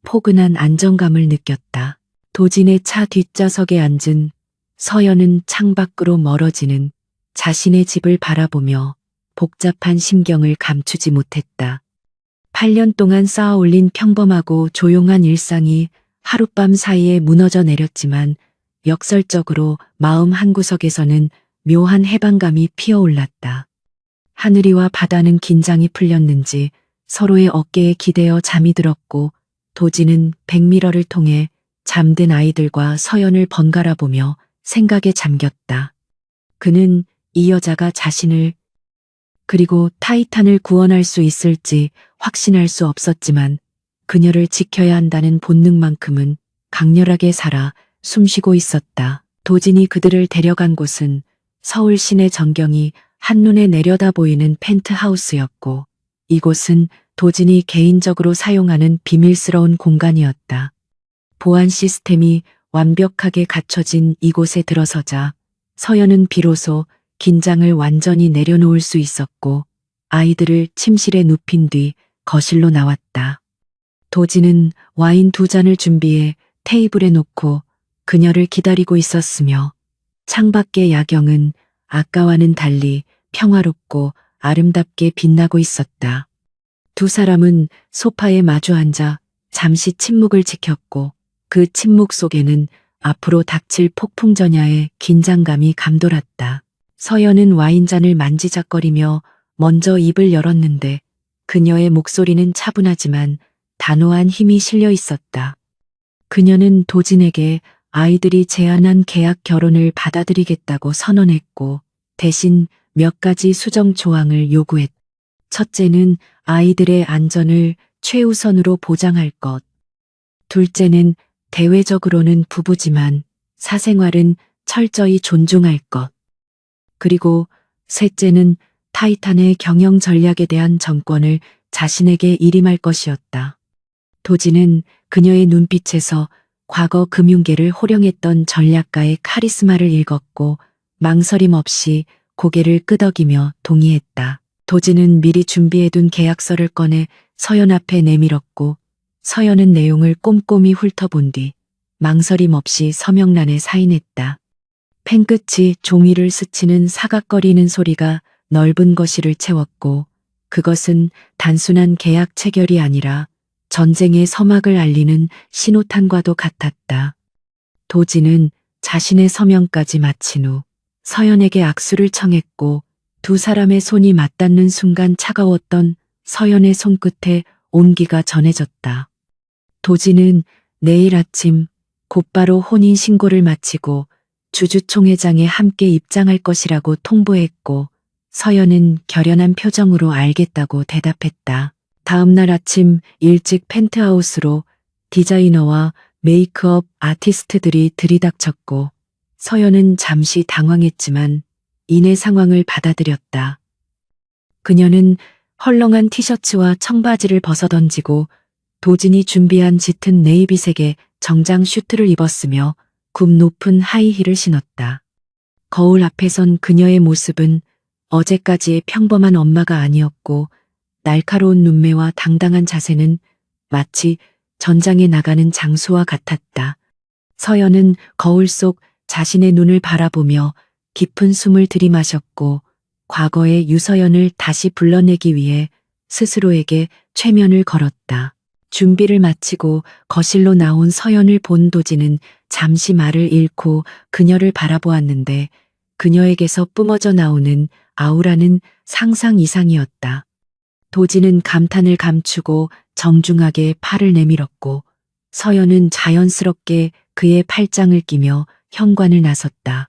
포근한 안정감을 느꼈다. 도진의 차 뒷좌석에 앉은 서연은 창밖으로 멀어지는 자신의 집을 바라보며 복잡한 심경을 감추지 못했다. 8년 동안 쌓아올린 평범하고 조용한 일상이 하룻밤 사이에 무너져 내렸지만 역설적으로 마음 한구석에서는 묘한 해방감이 피어올랐다. 하늘이와 바다는 긴장이 풀렸는지 서로의 어깨에 기대어 잠이 들었고 도진은 백미러를 통해 잠든 아이들과 서연을 번갈아 보며 생각에 잠겼다. 그는 이 여자가 자신을 그리고 타이탄을 구원할 수 있을지 확신할 수 없었지만 그녀를 지켜야 한다는 본능만큼은 강렬하게 살아 숨쉬고 있었다. 도진이 그들을 데려간 곳은 서울 시내 전경이 한눈에 내려다 보이는 펜트하우스였고 이곳은 도진이 개인적으로 사용하는 비밀스러운 공간이었다. 보안 시스템이 완벽하게 갖춰진 이곳에 들어서자 서연은 비로소 긴장을 완전히 내려놓을 수 있었고 아이들을 침실에 눕힌 뒤 거실로 나왔다. 도진은 와인 2잔을 준비해 테이블에 놓고 그녀를 기다리고 있었으며 창밖의 야경은 아까와는 달리 평화롭고 아름답게 빛나고 있었다. 두 사람은 소파에 마주 앉아 잠시 침묵을 지켰고 그 침묵 속에는 앞으로 닥칠 폭풍전야의 긴장감이 감돌았다. 서연은 와인잔을 만지작거리며 먼저 입을 열었는데 그녀의 목소리는 차분하지만 단호한 힘이 실려 있었다. 그녀는 도진에게 아이들이 제안한 계약 결혼을 받아들이겠다고 선언했고 대신 몇 가지 수정 조항을 요구했다. 첫째는 아이들의 안전을 최우선으로 보장할 것. 둘째는 대외적으로는 부부지만 사생활은 철저히 존중할 것. 그리고 셋째는 타이탄의 경영 전략에 대한 정권을 자신에게 일임할 것이었다. 도진은 그녀의 눈빛에서 과거 금융계를 호령했던 전략가의 카리스마를 읽었고 망설임 없이 고개를 끄덕이며 동의했다. 도진은 미리 준비해둔 계약서를 꺼내 서연 앞에 내밀었고 서연은 내용을 꼼꼼히 훑어본 뒤 망설임 없이 서명란에 사인했다. 펜 끝이 종이를 스치는 사각거리는 소리가 넓은 거실을 채웠고 그것은 단순한 계약 체결이 아니라 전쟁의 서막을 알리는 신호탄과도 같았다. 도진은 자신의 서명까지 마친 후 서연에게 악수를 청했고 두 사람의 손이 맞닿는 순간 차가웠던 서연의 손끝에 온기가 전해졌다. 도진은 내일 아침 곧바로 혼인 신고를 마치고 주주총회장에 함께 입장할 것이라고 통보했고 서연은 결연한 표정으로 알겠다고 대답했다. 다음 날 아침 일찍 펜트하우스로 디자이너와 메이크업 아티스트들이 들이닥쳤고 서연은 잠시 당황했지만 이내 상황을 받아들였다. 그녀는 헐렁한 티셔츠와 청바지를 벗어던지고 도진이 준비한 짙은 네이비색의 정장 슈트를 입었으며 굽 높은 하이힐을 신었다. 거울 앞에 선 그녀의 모습은 어제까지의 평범한 엄마가 아니었고 날카로운 눈매와 당당한 자세는 마치 전장에 나가는 장수와 같았다. 서연은 거울 속 자신의 눈을 바라보며 깊은 숨을 들이마셨고 과거의 유서연을 다시 불러내기 위해 스스로에게 최면을 걸었다. 준비를 마치고 거실로 나온 서연을 본 도진은 잠시 말을 잃고 그녀를 바라보았는데 그녀에게서 뿜어져 나오는 아우라는 상상 이상이었다. 도진은 감탄을 감추고 정중하게 팔을 내밀었고 서연은 자연스럽게 그의 팔짱을 끼며 현관을 나섰다.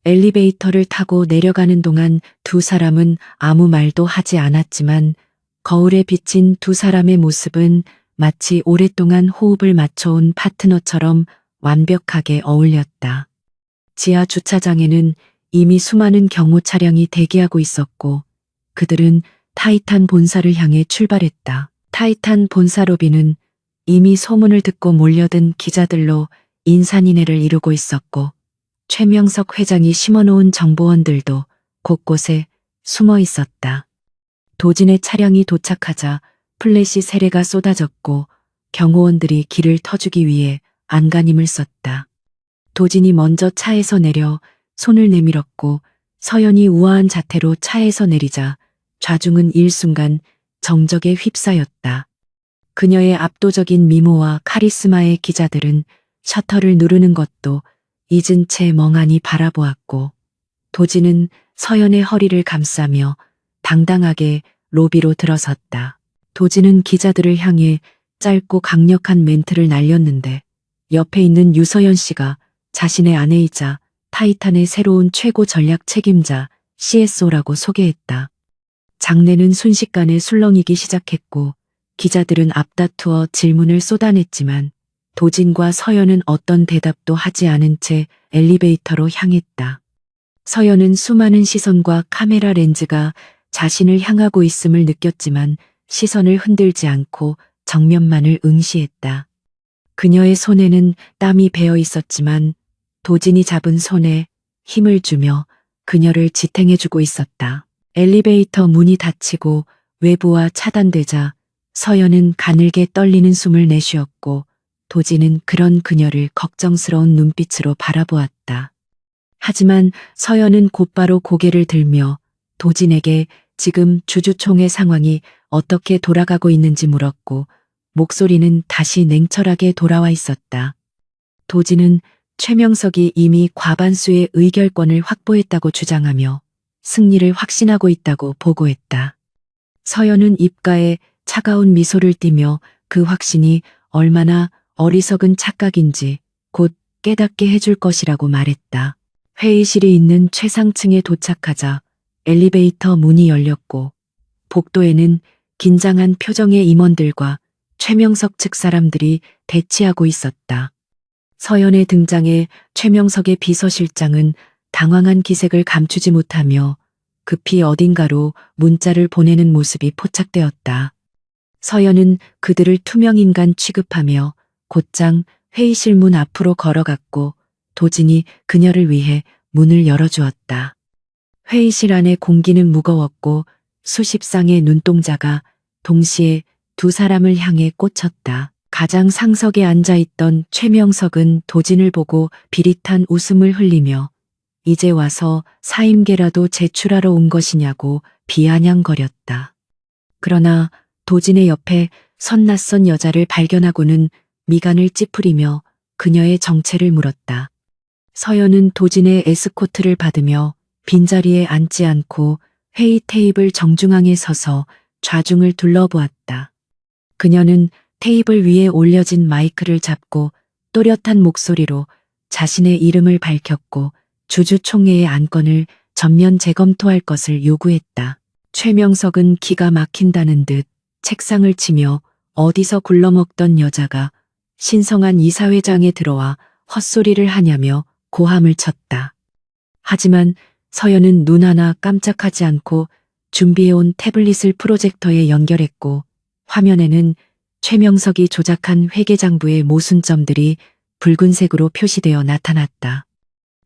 엘리베이터를 타고 내려가는 동안 두 사람은 아무 말도 하지 않았지만 거울에 비친 두 사람의 모습은 마치 오랫동안 호흡을 맞춰온 파트너처럼 완벽하게 어울렸다. 지하 주차장에는 이미 수많은 경호 차량이 대기하고 있었고 그들은 타이탄 본사를 향해 출발했다. 타이탄 본사 로비는 이미 소문을 듣고 몰려든 기자들로 인산인해를 이루고 있었고 최명석 회장이 심어놓은 정보원들도 곳곳에 숨어 있었다. 도진의 차량이 도착하자 플래시 세례가 쏟아졌고 경호원들이 길을 터주기 위해 안간힘을 썼다. 도진이 먼저 차에서 내려 손을 내밀었고 서연이 우아한 자태로 차에서 내리자 좌중은 일순간 정적에 휩싸였다. 그녀의 압도적인 미모와 카리스마의 기자들은 셔터를 누르는 것도 잊은 채 멍하니 바라보았고 도진은 서연의 허리를 감싸며 당당하게 로비로 들어섰다. 도진은 기자들을 향해 짧고 강력한 멘트를 날렸는데 옆에 있는 유서연 씨가 자신의 아내이자 타이탄의 새로운 최고 전략 책임자 CSO라고 소개했다. 장내는 순식간에 술렁이기 시작했고 기자들은 앞다투어 질문을 쏟아냈지만 도진과 서연은 어떤 대답도 하지 않은 채 엘리베이터로 향했다. 서연은 수많은 시선과 카메라 렌즈가 자신을 향하고 있음을 느꼈지만 시선을 흔들지 않고 정면만을 응시했다. 그녀의 손에는 땀이 배어 있었지만 도진이 잡은 손에 힘을 주며 그녀를 지탱해주고 있었다. 엘리베이터 문이 닫히고 외부와 차단되자 서연은 가늘게 떨리는 숨을 내쉬었고 도진은 그런 그녀를 걱정스러운 눈빛으로 바라보았다. 하지만 서연은 곧바로 고개를 들며 도진에게 지금 주주총회 상황이 어떻게 돌아가고 있는지 물었고 목소리는 다시 냉철하게 돌아와 있었다. 도진은 최명석이 이미 과반수의 의결권을 확보했다고 주장하며 승리를 확신하고 있다고 보고했다. 서연은 입가에 차가운 미소를 띠며 그 확신이 얼마나 어리석은 착각인지 곧 깨닫게 해줄 것이라고 말했다. 회의실이 있는 최상층에 도착하자 엘리베이터 문이 열렸고 복도에는 긴장한 표정의 임원들과 최명석 측 사람들이 대치하고 있었다. 서연의 등장에 최명석의 비서실장은 당황한 기색을 감추지 못하며 급히 어딘가로 문자를 보내는 모습이 포착되었다. 서연은 그들을 투명인간 취급하며 곧장 회의실 문 앞으로 걸어갔고 도진이 그녀를 위해 문을 열어주었다. 회의실 안의 공기는 무거웠고 수십 쌍의 눈동자가 동시에 두 사람을 향해 꽂혔다. 가장 상석에 앉아있던 최명석은 도진을 보고 비릿한 웃음을 흘리며 이제 와서 사임계라도 제출하러 온 것이냐고 비아냥거렸다. 그러나 도진의 옆에 선 낯선 여자를 발견하고는 미간을 찌푸리며 그녀의 정체를 물었다. 서연은 도진의 에스코트를 받으며 빈자리에 앉지 않고 회의 테이블 정중앙에 서서 좌중을 둘러보았다. 그녀는 테이블 위에 올려진 마이크를 잡고 또렷한 목소리로 자신의 이름을 밝혔고 주주총회의 안건을 전면 재검토할 것을 요구했다. 최명석은 기가 막힌다는 듯 책상을 치며 어디서 굴러먹던 여자가 신성한 이사회장에 들어와 헛소리를 하냐며 고함을 쳤다. 하지만 서연은 눈 하나 깜짝하지 않고 준비해온 태블릿을 프로젝터에 연결했고 화면에는 최명석이 조작한 회계장부의 모순점들이 붉은색으로 표시되어 나타났다.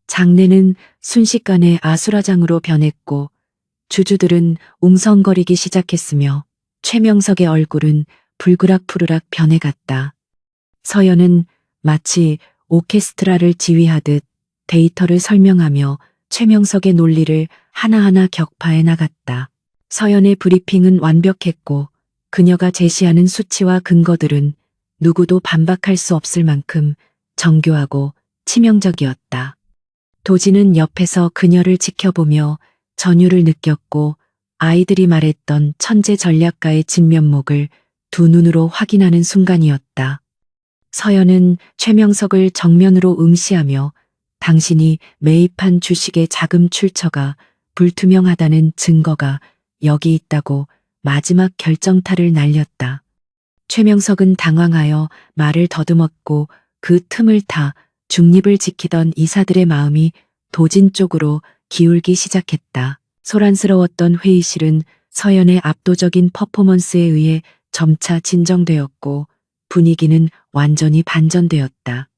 장내는 순식간에 아수라장으로 변했고 주주들은 웅성거리기 시작했으며 최명석의 얼굴은 불그락푸르락 변해갔다. 서연은 마치 오케스트라를 지휘하듯 데이터를 설명하며 최명석의 논리를 하나하나 격파해 나갔다. 서연의 브리핑은 완벽했고 그녀가 제시하는 수치와 근거들은 누구도 반박할 수 없을 만큼 정교하고 치명적이었다. 도지는 옆에서 그녀를 지켜보며 전율을 느꼈고 아이들이 말했던 천재 전략가의 진면목을 두 눈으로 확인하는 순간이었다. 서연은 최명석을 정면으로 응시하며 당신이 매입한 주식의 자금 출처가 불투명하다는 증거가 여기 있다고 마지막 결정타를 날렸다. 최명석은 당황하여 말을 더듬었고 그 틈을 타 중립을 지키던 이사들의 마음이 도진 쪽으로 기울기 시작했다. 소란스러웠던 회의실은 서연의 압도적인 퍼포먼스에 의해 점차 진정되었고 분위기는 완전히 반전되었다.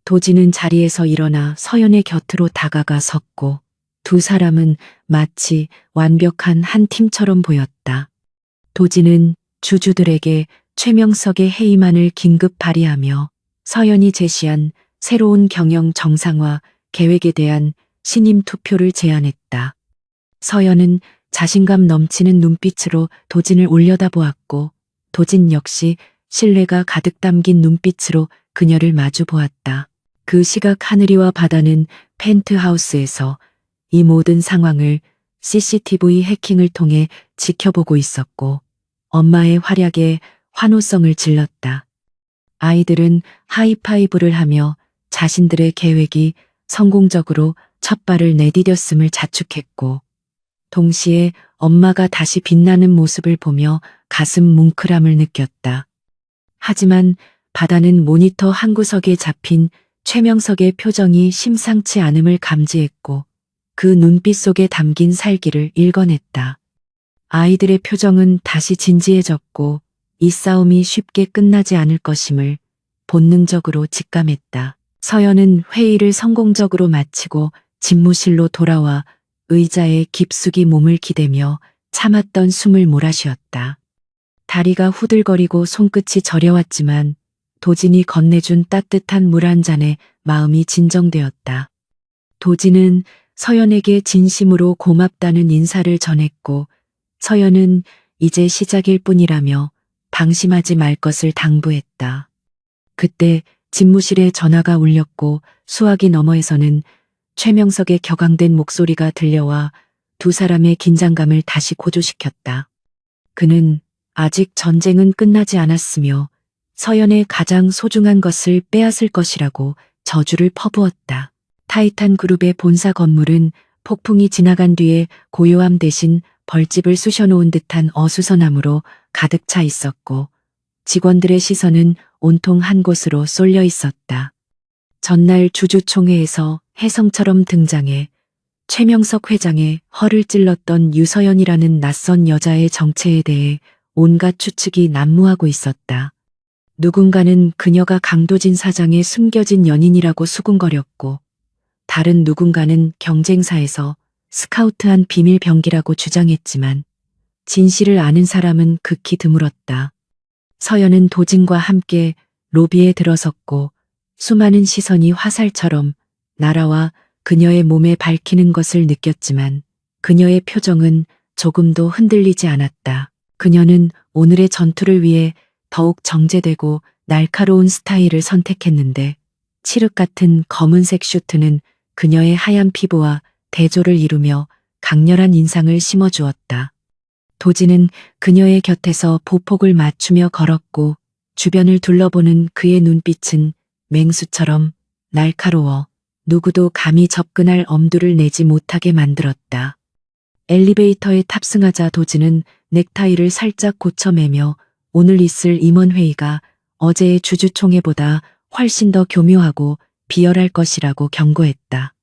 도진은 자리에서 일어나 서연의 곁으로 다가가 섰고 두 사람은 마치 완벽한 한 팀처럼 보였다. 도진은 주주들에게 최명석의 해임안을 긴급 발의하며 서연이 제시한 새로운 경영 정상화 계획에 대한 신임 투표를 제안했다. 서연은 자신감 넘치는 눈빛으로 도진을 올려다보았고 도진 역시 신뢰가 가득 담긴 눈빛으로 그녀를 마주 보았다. 그 시각 하늘이와 바다는 펜트하우스에서 이 모든 상황을 CCTV 해킹을 통해 지켜보고 있었고 엄마의 활약에 환호성을 질렀다. 아이들은 하이파이브를 하며 자신들의 계획이 성공적으로 첫 발을 내디뎠음을 자축했고 동시에 엄마가 다시 빛나는 모습을 보며 가슴 뭉클함을 느꼈다. 하지만 바다는 모니터 한 구석에 잡힌 최명석의 표정이 심상치 않음을 감지했고 그 눈빛 속에 담긴 살기를 읽어냈다. 아이들의 표정은 다시 진지해졌고 이 싸움이 쉽게 끝나지 않을 것임을 본능적으로 직감했다. 서연은 회의를 성공적으로 마치고 집무실로 돌아와 의자에 깊숙이 몸을 기대며 참았던 숨을 몰아쉬었다. 다리가 후들거리고 손끝이 저려왔지만 도진이 건네준 따뜻한 물 한 잔에 마음이 진정되었다. 도진은 서연에게 진심으로 고맙다는 인사를 전했고 서연은 이제 시작일 뿐이라며 방심하지 말 것을 당부했다. 그때 집무실에 전화가 울렸고 수화기 너머에서는 최명석의 격앙된 목소리가 들려와 두 사람의 긴장감을 다시 고조시켰다. 그는 아직 전쟁은 끝나지 않았으며 서연의 가장 소중한 것을 빼앗을 것이라고 저주를 퍼부었다. 타이탄 그룹의 본사 건물은 폭풍이 지나간 뒤에 고요함 대신 벌집을 쑤셔놓은 듯한 어수선함으로 가득 차 있었고 직원들의 시선은 온통 한 곳으로 쏠려 있었다. 전날 주주총회에서 혜성처럼 등장해 최명석 회장의 허를 찔렀던 유서연이라는 낯선 여자의 정체에 대해 온갖 추측이 난무하고 있었다. 누군가는 그녀가 강도진 사장의 숨겨진 연인이라고 수군거렸고 다른 누군가는 경쟁사에서 스카우트한 비밀 병기라고 주장했지만 진실을 아는 사람은 극히 드물었다. 서연은 도진과 함께 로비에 들어섰고 수많은 시선이 화살처럼 날아와 그녀의 몸에 밝히는 것을 느꼈지만 그녀의 표정은 조금도 흔들리지 않았다. 그녀는 오늘의 전투를 위해 더욱 정제되고 날카로운 스타일을 선택했는데 칠흑 같은 검은색 슈트는 그녀의 하얀 피부와 대조를 이루며 강렬한 인상을 심어주었다. 도진은 그녀의 곁에서 보폭을 맞추며 걸었고 주변을 둘러보는 그의 눈빛은 맹수처럼 날카로워 누구도 감히 접근할 엄두를 내지 못하게 만들었다. 엘리베이터에 탑승하자 도진은 넥타이를 살짝 고쳐매며 오늘 있을 임원회의가 어제의 주주총회보다 훨씬 더 교묘하고 비열할 것이라고 경고했다.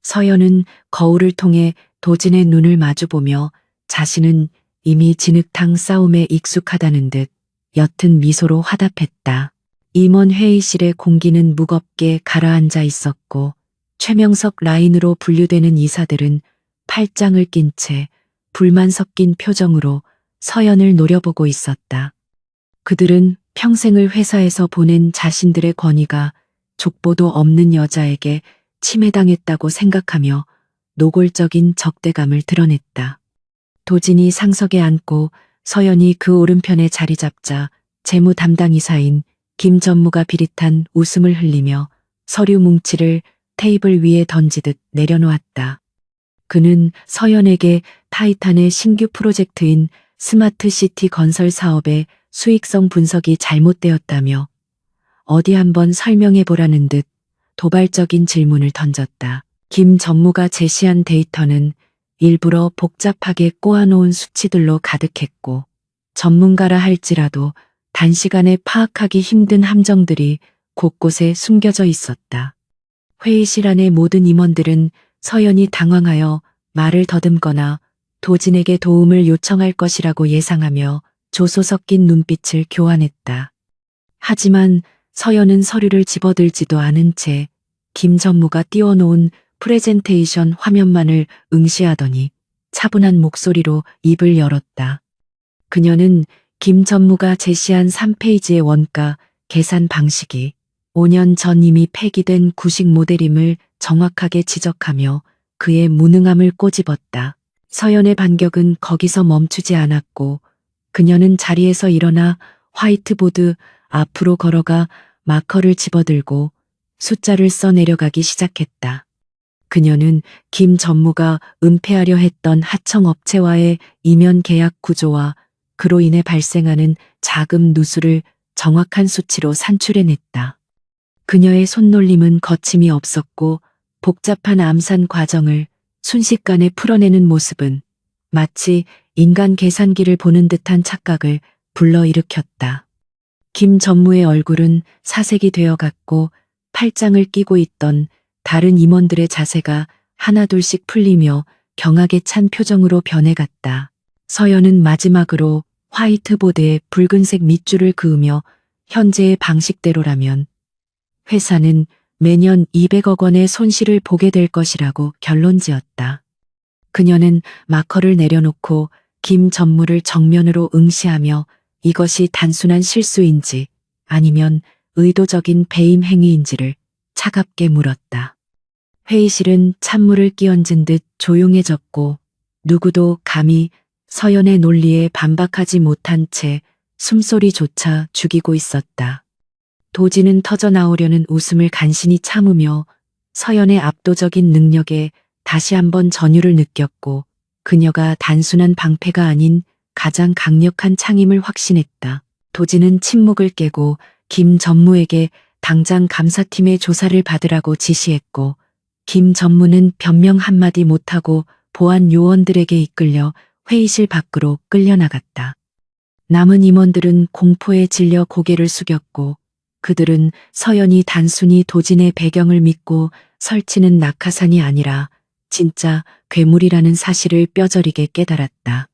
서연은 거울을 통해 도진의 눈을 마주보며 자신은 이미 진흙탕 싸움에 익숙하다는 듯 옅은 미소로 화답했다. 임원 회의실의 공기는 무겁게 가라앉아 있었고 최명석 라인으로 분류되는 이사들은 팔짱을 낀 채 불만 섞인 표정으로 서연을 노려보고 있었다. 그들은 평생을 회사에서 보낸 자신들의 권위가 족보도 없는 여자에게 침해당했다고 생각하며 노골적인 적대감을 드러냈다. 도진이 상석에 앉고 서연이 그 오른편에 자리 잡자 재무 담당 이사인 김 전무가 비릿한 웃음을 흘리며 서류 뭉치를 테이블 위에 던지듯 내려놓았다. 그는 서연에게 타이탄의 신규 프로젝트인 스마트 시티 건설 사업의 수익성 분석이 잘못되었다며 어디 한번 설명해 보라는 듯 도발적인 질문을 던졌다. 김 전무가 제시한 데이터는 일부러 복잡하게 꼬아놓은 수치들로 가득했고 전문가라 할지라도 단시간에 파악하기 힘든 함정들이 곳곳에 숨겨져 있었다. 회의실 안의 모든 임원들은 서연이 당황하여 말을 더듬거나 도진에게 도움을 요청할 것이라고 예상하며 조소 섞인 눈빛을 교환했다. 하지만 서연은 서류를 집어들지도 않은 채 김 전무가 띄워놓은 프레젠테이션 화면만을 응시하더니 차분한 목소리로 입을 열었다. 그녀는 김 전무가 제시한 3페이지의 원가, 계산 방식이 5년 전 이미 폐기된 구식 모델임을 정확하게 지적하며 그의 무능함을 꼬집었다. 서연의 반격은 거기서 멈추지 않았고 그녀는 자리에서 일어나 화이트보드 앞으로 걸어가 마커를 집어들고 숫자를 써 내려가기 시작했다. 그녀는 김 전무가 은폐하려 했던 하청업체와의 이면 계약 구조와 그로 인해 발생하는 자금 누수를 정확한 수치로 산출해냈다. 그녀의 손놀림은 거침이 없었고 복잡한 암산 과정을 순식간에 풀어내는 모습은 마치 인간 계산기를 보는 듯한 착각을 불러일으켰다. 김 전무의 얼굴은 사색이 되어갔고 팔짱을 끼고 있던 다른 임원들의 자세가 하나둘씩 풀리며 경악에 찬 표정으로 변해갔다. 서연은 마지막으로 화이트보드에 붉은색 밑줄을 그으며 현재의 방식대로라면 회사는 매년 200억 원의 손실을 보게 될 것이라고 결론지었다. 그녀는 마커를 내려놓고 김 전무를 정면으로 응시하며 이것이 단순한 실수인지 아니면 의도적인 배임 행위인지를 차갑게 물었다. 회의실은 찬물을 끼얹은 듯 조용해졌고 누구도 감히 서연의 논리에 반박하지 못한 채 숨소리조차 죽이고 있었다. 도지는 터져나오려는 웃음을 간신히 참으며 서연의 압도적인 능력에 다시 한번 전율을 느꼈고 그녀가 단순한 방패가 아닌 가장 강력한 창임을 확신했다. 도지는 침묵을 깨고 김 전무에게 당장 감사팀의 조사를 받으라고 지시했고 김 전무는 변명 한마디 못하고 보안 요원들에게 이끌려 회의실 밖으로 끌려나갔다. 남은 임원들은 공포에 질려 고개를 숙였고 그들은 서연이 단순히 도진의 배경을 믿고 설치는 낙하산이 아니라 진짜 괴물이라는 사실을 뼈저리게 깨달았다.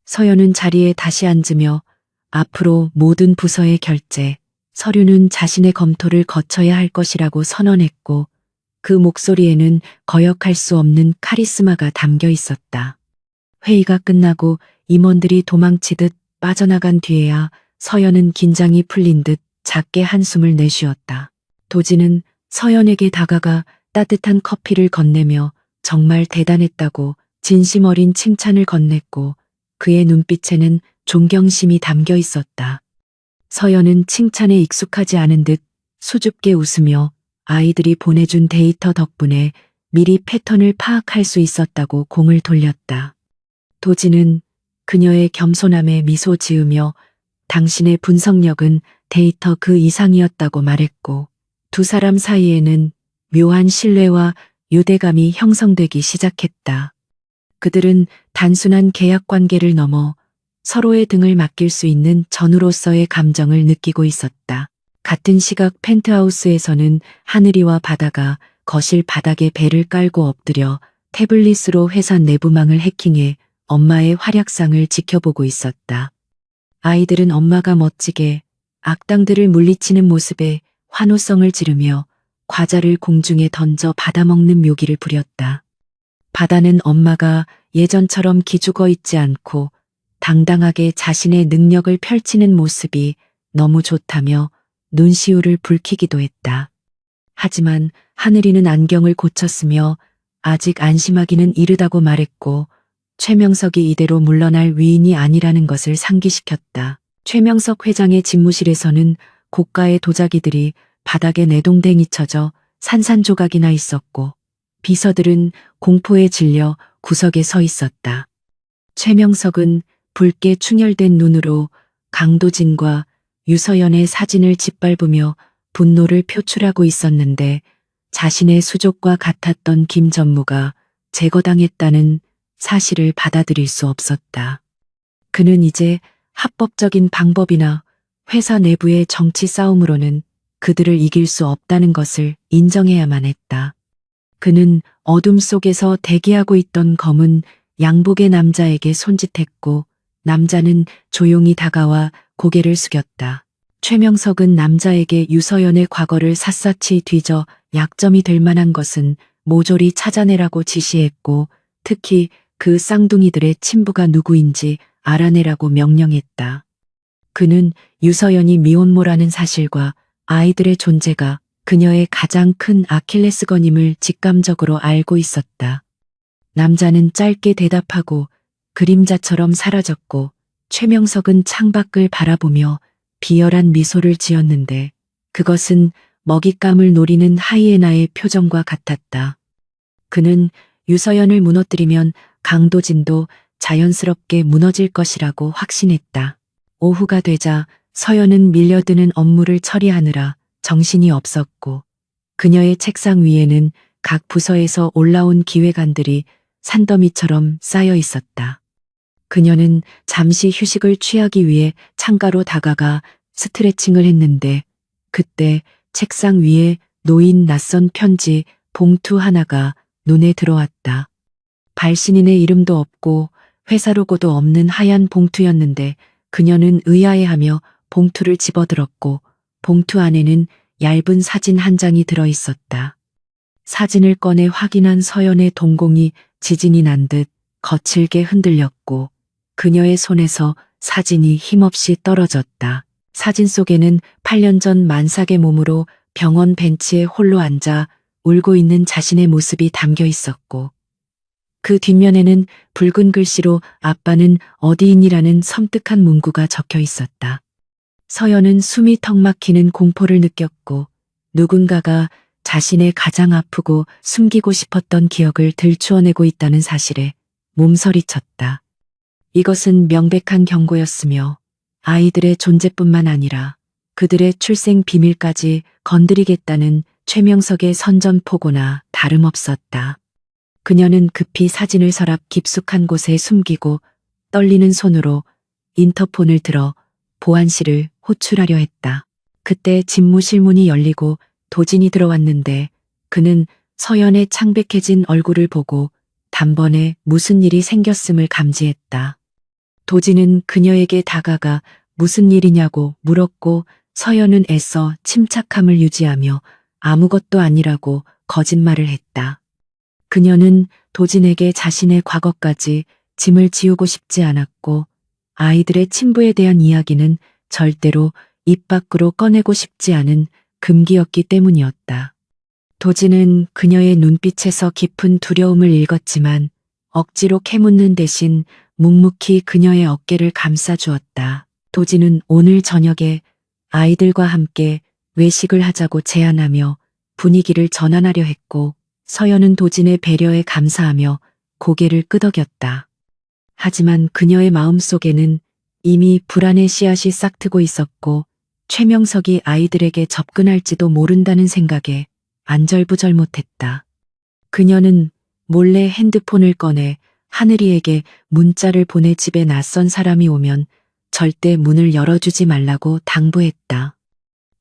서연은 자리에 다시 앉으며 앞으로 모든 부서의 결제, 서류는 자신의 검토를 거쳐야 할 것이라고 선언했고 그 목소리에는 거역할 수 없는 카리스마가 담겨 있었다. 회의가 끝나고 임원들이 도망치듯 빠져나간 뒤에야 서연은 긴장이 풀린 듯 작게 한숨을 내쉬었다. 도지는 서연에게 다가가 따뜻한 커피를 건네며 정말 대단했다고 진심 어린 칭찬을 건넸고 그의 눈빛에는 존경심이 담겨 있었다. 서연은 칭찬에 익숙하지 않은 듯 수줍게 웃으며 아이들이 보내준 데이터 덕분에 미리 패턴을 파악할 수 있었다고 공을 돌렸다. 도지는 그녀의 겸손함에 미소 지으며 당신의 분석력은 데이터 그 이상이었다고 말했고 두 사람 사이에는 묘한 신뢰와 유대감이 형성되기 시작했다. 그들은 단순한 계약 관계를 넘어 서로의 등을 맡길 수 있는 전우로서의 감정을 느끼고 있었다. 같은 시각 펜트하우스에서는 하늘이와 바다가 거실 바닥에 배를 깔고 엎드려 태블릿으로 회사 내부망을 해킹해 엄마의 활약상을 지켜보고 있었다. 아이들은 엄마가 멋지게 악당들을 물리치는 모습에 환호성을 지르며 과자를 공중에 던져 받아먹는 묘기를 부렸다. 바다는 엄마가 예전처럼 기죽어 있지 않고 당당하게 자신의 능력을 펼치는 모습이 너무 좋다며 눈시울을 붉히기도 했다. 하지만 하늘이는 안경을 고쳤으며 아직 안심하기는 이르다고 말했고 최명석이 이대로 물러날 위인이 아니라는 것을 상기시켰다. 최명석 회장의 집무실에서는 고가의 도자기들이 바닥에 내동댕이 쳐져 산산조각이나 있었고 비서들은 공포에 질려 구석에 서 있었다. 최명석은 붉게 충혈된 눈으로 강도진과 유서연의 사진을 짓밟으며 분노를 표출하고 있었는데 자신의 수족과 같았던 김 전무가 제거당했다는 사실을 받아들일 수 없었다. 그는 이제 합법적인 방법이나 회사 내부의 정치 싸움으로는 그들을 이길 수 없다는 것을 인정해야만 했다. 그는 어둠 속에서 대기하고 있던 검은 양복의 남자에게 손짓했고 남자는 조용히 다가와 고개를 숙였다. 최명석은 남자에게 유서연의 과거를 샅샅이 뒤져 약점이 될 만한 것은 모조리 찾아내라고 지시했고 특히 그 쌍둥이들의 친부가 누구인지 알아내라고 명령했다. 그는 유서연이 미혼모라는 사실과 아이들의 존재가 그녀의 가장 큰 아킬레스건임을 직감적으로 알고 있었다. 남자는 짧게 대답하고 그림자처럼 사라졌고 최명석은 창밖을 바라보며 비열한 미소를 지었는데 그것은 먹잇감을 노리는 하이에나의 표정과 같았다. 그는 유서연을 무너뜨리면 강도진도 자연스럽게 무너질 것이라고 확신했다. 오후가 되자 서연은 밀려드는 업무를 처리하느라 정신이 없었고 그녀의 책상 위에는 각 부서에서 올라온 기획안들이 산더미처럼 쌓여 있었다. 그녀는 잠시 휴식을 취하기 위해 창가로 다가가 스트레칭을 했는데 그때 책상 위에 놓인 낯선 편지 봉투 하나가 눈에 들어왔다. 발신인의 이름도 없고 회사 로고도 없는 하얀 봉투였는데 그녀는 의아해하며 봉투를 집어들었고 봉투 안에는 얇은 사진 한 장이 들어 있었다. 사진을 꺼내 확인한 서연의 동공이 지진이 난 듯 거칠게 흔들렸고 그녀의 손에서 사진이 힘없이 떨어졌다. 사진 속에는 8년 전 만삭의 몸으로 병원 벤치에 홀로 앉아 울고 있는 자신의 모습이 담겨 있었고 그 뒷면에는 붉은 글씨로 아빠는 어디인이라는 섬뜩한 문구가 적혀 있었다. 서연은 숨이 턱 막히는 공포를 느꼈고 누군가가 자신의 가장 아프고 숨기고 싶었던 기억을 들추어내고 있다는 사실에 몸서리쳤다. 이것은 명백한 경고였으며 아이들의 존재뿐만 아니라 그들의 출생 비밀까지 건드리겠다는 최명석의 선전포고나 다름없었다. 그녀는 급히 사진을 서랍 깊숙한 곳에 숨기고 떨리는 손으로 인터폰을 들어 보안실을 호출하려 했다. 그때 집무실 문이 열리고 도진이 들어왔는데 그는 서연의 창백해진 얼굴을 보고 단번에 무슨 일이 생겼음을 감지했다. 도진은 그녀에게 다가가 무슨 일이냐고 물었고 서연은 애써 침착함을 유지하며 아무것도 아니라고 거짓말을 했다. 그녀는 도진에게 자신의 과거까지 짐을 지우고 싶지 않았고 아이들의 친부에 대한 이야기는 절대로 입 밖으로 꺼내고 싶지 않은 금기였기 때문이었다. 도진은 그녀의 눈빛에서 깊은 두려움을 읽었지만 억지로 캐묻는 대신 묵묵히 그녀의 어깨를 감싸주었다. 도진은 오늘 저녁에 아이들과 함께 외식을 하자고 제안하며 분위기를 전환하려 했고 서연은 도진의 배려에 감사하며 고개를 끄덕였다. 하지만 그녀의 마음속에는 이미 불안의 씨앗이 싹트고 있었고 최명석이 아이들에게 접근할지도 모른다는 생각에 안절부절 못했다. 그녀는 몰래 핸드폰을 꺼내 하늘이에게 문자를 보내 집에 낯선 사람이 오면 절대 문을 열어주지 말라고 당부했다.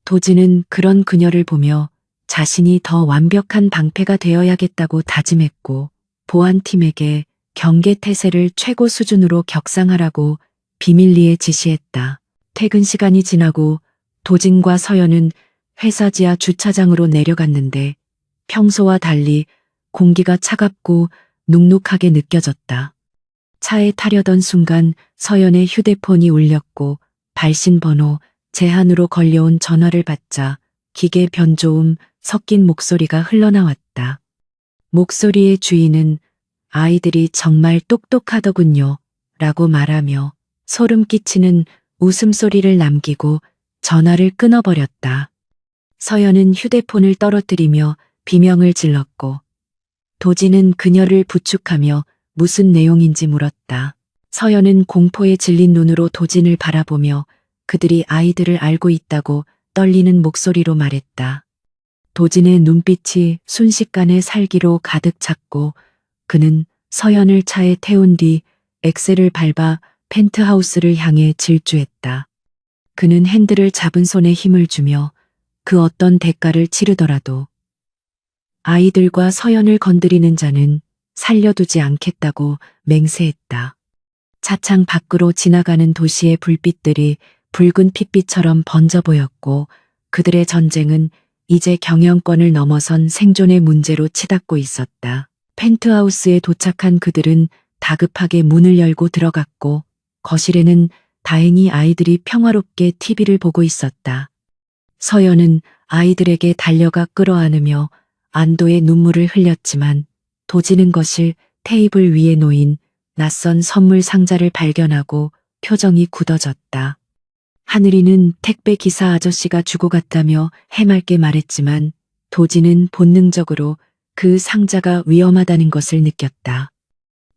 도진은 그런 그녀를 보며 자신이 더 완벽한 방패가 되어야겠다고 다짐했고 보안팀에게 경계태세를 최고 수준으로 격상하라고 비밀리에 지시했다. 퇴근 시간이 지나고 도진과 서연은 회사 지하 주차장으로 내려갔는데 평소와 달리 공기가 차갑고 눅눅하게 느껴졌다. 차에 타려던 순간 서연의 휴대폰이 울렸고 발신 번호 제한으로 걸려온 전화를 받자 기계 변조음 섞인 목소리가 흘러나왔다. 목소리의 주인은 아이들이 정말 똑똑하더군요. 라고 말하며 소름 끼치는 웃음소리를 남기고 전화를 끊어버렸다. 서연은 휴대폰을 떨어뜨리며 비명을 질렀고 도진은 그녀를 부축하며 무슨 내용인지 물었다. 서연은 공포에 질린 눈으로 도진을 바라보며 그들이 아이들을 알고 있다고 떨리는 목소리로 말했다. 도진의 눈빛이 순식간에 살기로 가득 찼고 그는 서연을 차에 태운 뒤 엑셀을 밟아 펜트하우스를 향해 질주했다. 그는 핸들을 잡은 손에 힘을 주며 그 어떤 대가를 치르더라도 아이들과 서연을 건드리는 자는 살려두지 않겠다고 맹세했다. 차창 밖으로 지나가는 도시의 불빛들이 붉은 핏빛처럼 번져 보였고 그들의 전쟁은 이제 경영권을 넘어선 생존의 문제로 치닫고 있었다. 펜트하우스에 도착한 그들은 다급하게 문을 열고 들어갔고 거실에는 다행히 아이들이 평화롭게 TV를 보고 있었다. 서연은 아이들에게 달려가 끌어안으며 안도의 눈물을 흘렸지만 도지는 거실 테이블 위에 놓인 낯선 선물 상자를 발견하고 표정이 굳어졌다. 하늘이는 택배 기사 아저씨가 주고 갔다며 해맑게 말했지만 도지는 본능적으로 그 상자가 위험하다는 것을 느꼈다.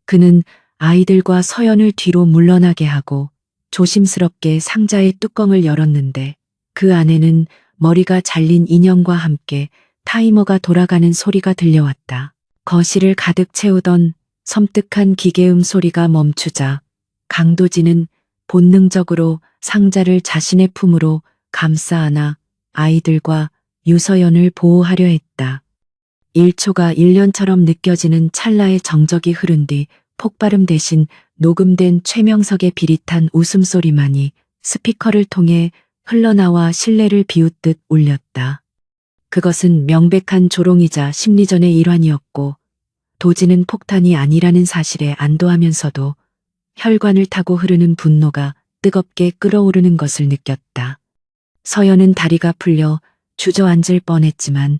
그는 아이들과 서연을 뒤로 물러나게 하고 조심스럽게 상자의 뚜껑을 열었는데 그 안에는 머리가 잘린 인형과 함께 타이머가 돌아가는 소리가 들려왔다. 거실을 가득 채우던 섬뜩한 기계음 소리가 멈추자 강도진은 본능적으로 상자를 자신의 품으로 감싸 안아 아이들과 유서연을 보호하려 했다. 1초가 1년처럼 느껴지는 찰나의 정적이 흐른 뒤 폭발음 대신 녹음된 최명석의 비릿한 웃음소리만이 스피커를 통해 흘러나와 신뢰를 비웃듯 울렸다. 그것은 명백한 조롱이자 심리전의 일환이었고 도지는 폭탄이 아니라는 사실에 안도하면서도 혈관을 타고 흐르는 분노가 뜨겁게 끓어오르는 것을 느꼈다. 서연은 다리가 풀려 주저앉을 뻔했지만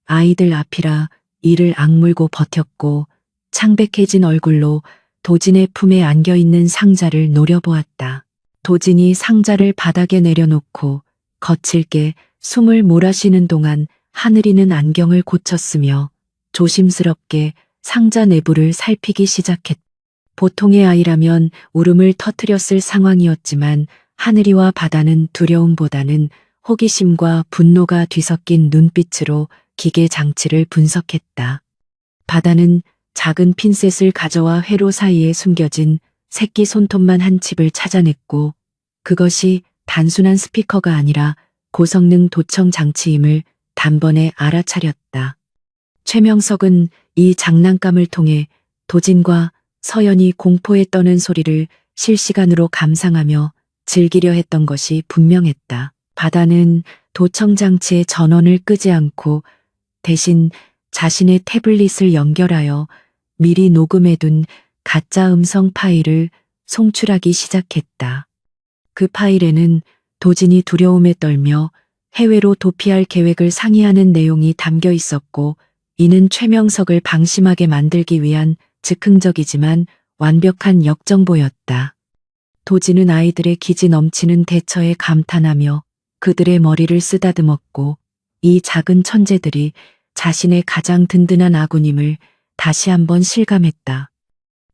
아이들 앞이라 이를 악물고 버텼고 창백해진 얼굴로 도진의 품에 안겨있는 상자를 노려보았다. 도진이 상자를 바닥에 내려놓고 거칠게 숨을 몰아쉬는 동안 하늘이는 안경을 고쳤으며 조심스럽게 상자 내부를 살피기 시작했다. 보통의 아이라면 울음을 터뜨렸을 상황이었지만 하늘이와 바다는 두려움보다는 호기심과 분노가 뒤섞인 눈빛으로 기계 장치를 분석했다. 바다는 작은 핀셋을 가져와 회로 사이에 숨겨진 새끼 손톱만 한 칩을 찾아냈고 그것이 단순한 스피커가 아니라 고성능 도청 장치임을 단번에 알아차렸다. 최명석은 이 장난감을 통해 도진과 서연이 공포에 떠는 소리를 실시간으로 감상하며 즐기려 했던 것이 분명했다. 바다는 도청 장치의 전원을 끄지 않고 대신 자신의 태블릿을 연결하여 미리 녹음해둔 가짜 음성 파일을 송출하기 시작했다. 그 파일에는 도진이 두려움에 떨며 해외로 도피할 계획을 상의하는 내용이 담겨 있었고 이는 최명석을 방심하게 만들기 위한 즉흥적이지만 완벽한 역정보였다. 도진은 아이들의 기지 넘치는 대처에 감탄하며 그들의 머리를 쓰다듬었고 이 작은 천재들이 자신의 가장 든든한 아군임을 다시 한번 실감했다.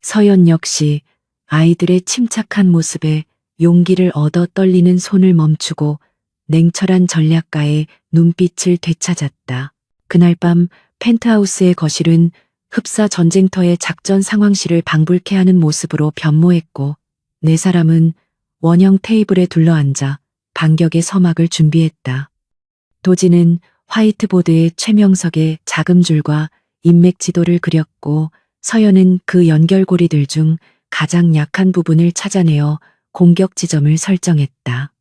서연 역시 아이들의 침착한 모습에 용기를 얻어 떨리는 손을 멈추고 냉철한 전략가의 눈빛을 되찾았다. 그날 밤 펜트하우스의 거실은 흡사 전쟁터의 작전 상황실을 방불케 하는 모습으로 변모했고 네 사람은 원형 테이블에 둘러앉아 반격의 서막을 준비했다. 도지는 화이트보드에 최명석의 자금줄과 인맥 지도를 그렸고 서연은 그 연결고리들 중 가장 약한 부분을 찾아내어 공격 지점을 설정했다.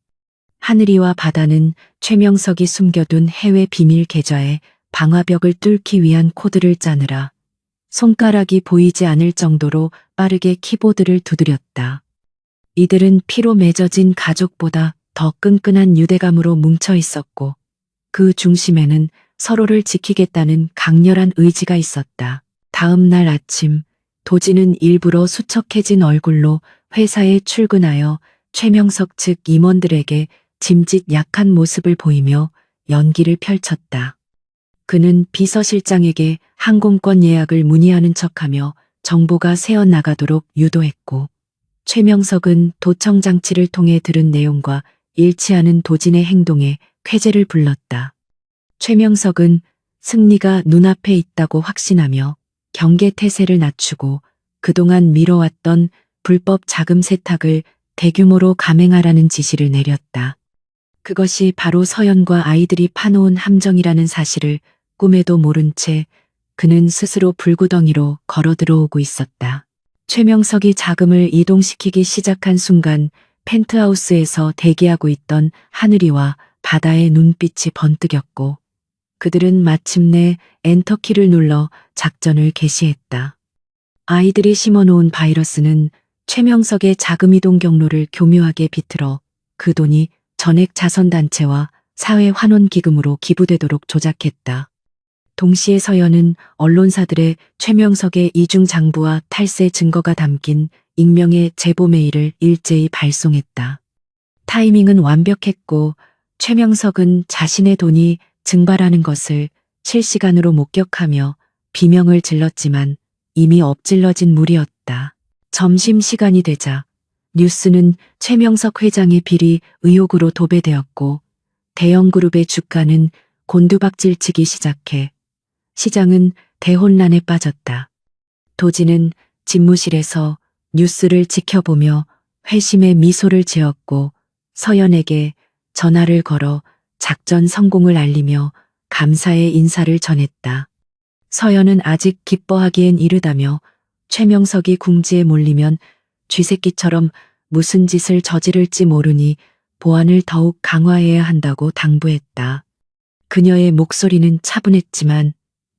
하늘이와 바다는 최명석이 숨겨둔 해외 비밀 계좌에 방화벽을 뚫기 위한 코드를 짜느라 손가락이 보이지 않을 정도로 빠르게 키보드를 두드렸다. 이들은 피로 맺어진 가족보다 더 끈끈한 유대감으로 뭉쳐 있었고 그 중심에는 서로를 지키겠다는 강렬한 의지가 있었다. 다음 날 아침 도진은 일부러 수척해진 얼굴로 회사에 출근하여 최명석 측 임원들에게 짐짓 약한 모습을 보이며 연기를 펼쳤다. 그는 비서실장에게 항공권 예약을 문의하는 척하며 정보가 새어나가도록 유도했고, 최명석은 도청 장치를 통해 들은 내용과 일치하는 도진의 행동에 쾌재를 불렀다. 최명석은 승리가 눈앞에 있다고 확신하며 경계 태세를 낮추고 그동안 미뤄왔던 불법 자금 세탁을 대규모로 감행하라는 지시를 내렸다. 그것이 바로 서연과 아이들이 파놓은 함정이라는 사실을 꿈에도 모른 채 그는 스스로 불구덩이로 걸어 들어오고 있었다. 최명석이 자금을 이동시키기 시작한 순간 펜트하우스에서 대기하고 있던 하늘이와 바다의 눈빛이 번뜩였고, 그들은 마침내 엔터키를 눌러 작전을 개시했다. 아이들이 심어놓은 바이러스는 최명석의 자금 이동 경로를 교묘하게 비틀어 그 돈이 전액 자선단체와 사회환원기금으로 기부되도록 조작했다. 동시에 서연은 언론사들의 최명석의 이중장부와 탈세 증거가 담긴 익명의 제보 메일을 일제히 발송했다. 타이밍은 완벽했고 최명석은 자신의 돈이 증발하는 것을 실시간으로 목격하며 비명을 질렀지만 이미 엎질러진 물이었다. 점심시간이 되자 뉴스는 최명석 회장의 비리 의혹으로 도배되었고, 대형 그룹의 주가는 곤두박질치기 시작해 시장은 대혼란에 빠졌다. 도진은 집무실에서 뉴스를 지켜보며 회심의 미소를 지었고 서연에게 전화를 걸어 작전 성공을 알리며 감사의 인사를 전했다. 서연은 아직 기뻐하기엔 이르다며 최명석이 궁지에 몰리면 쥐새끼처럼 무슨 짓을 저지를지 모르니 보안을 더욱 강화해야 한다고 당부했다. 그녀의 목소리는 차분했지만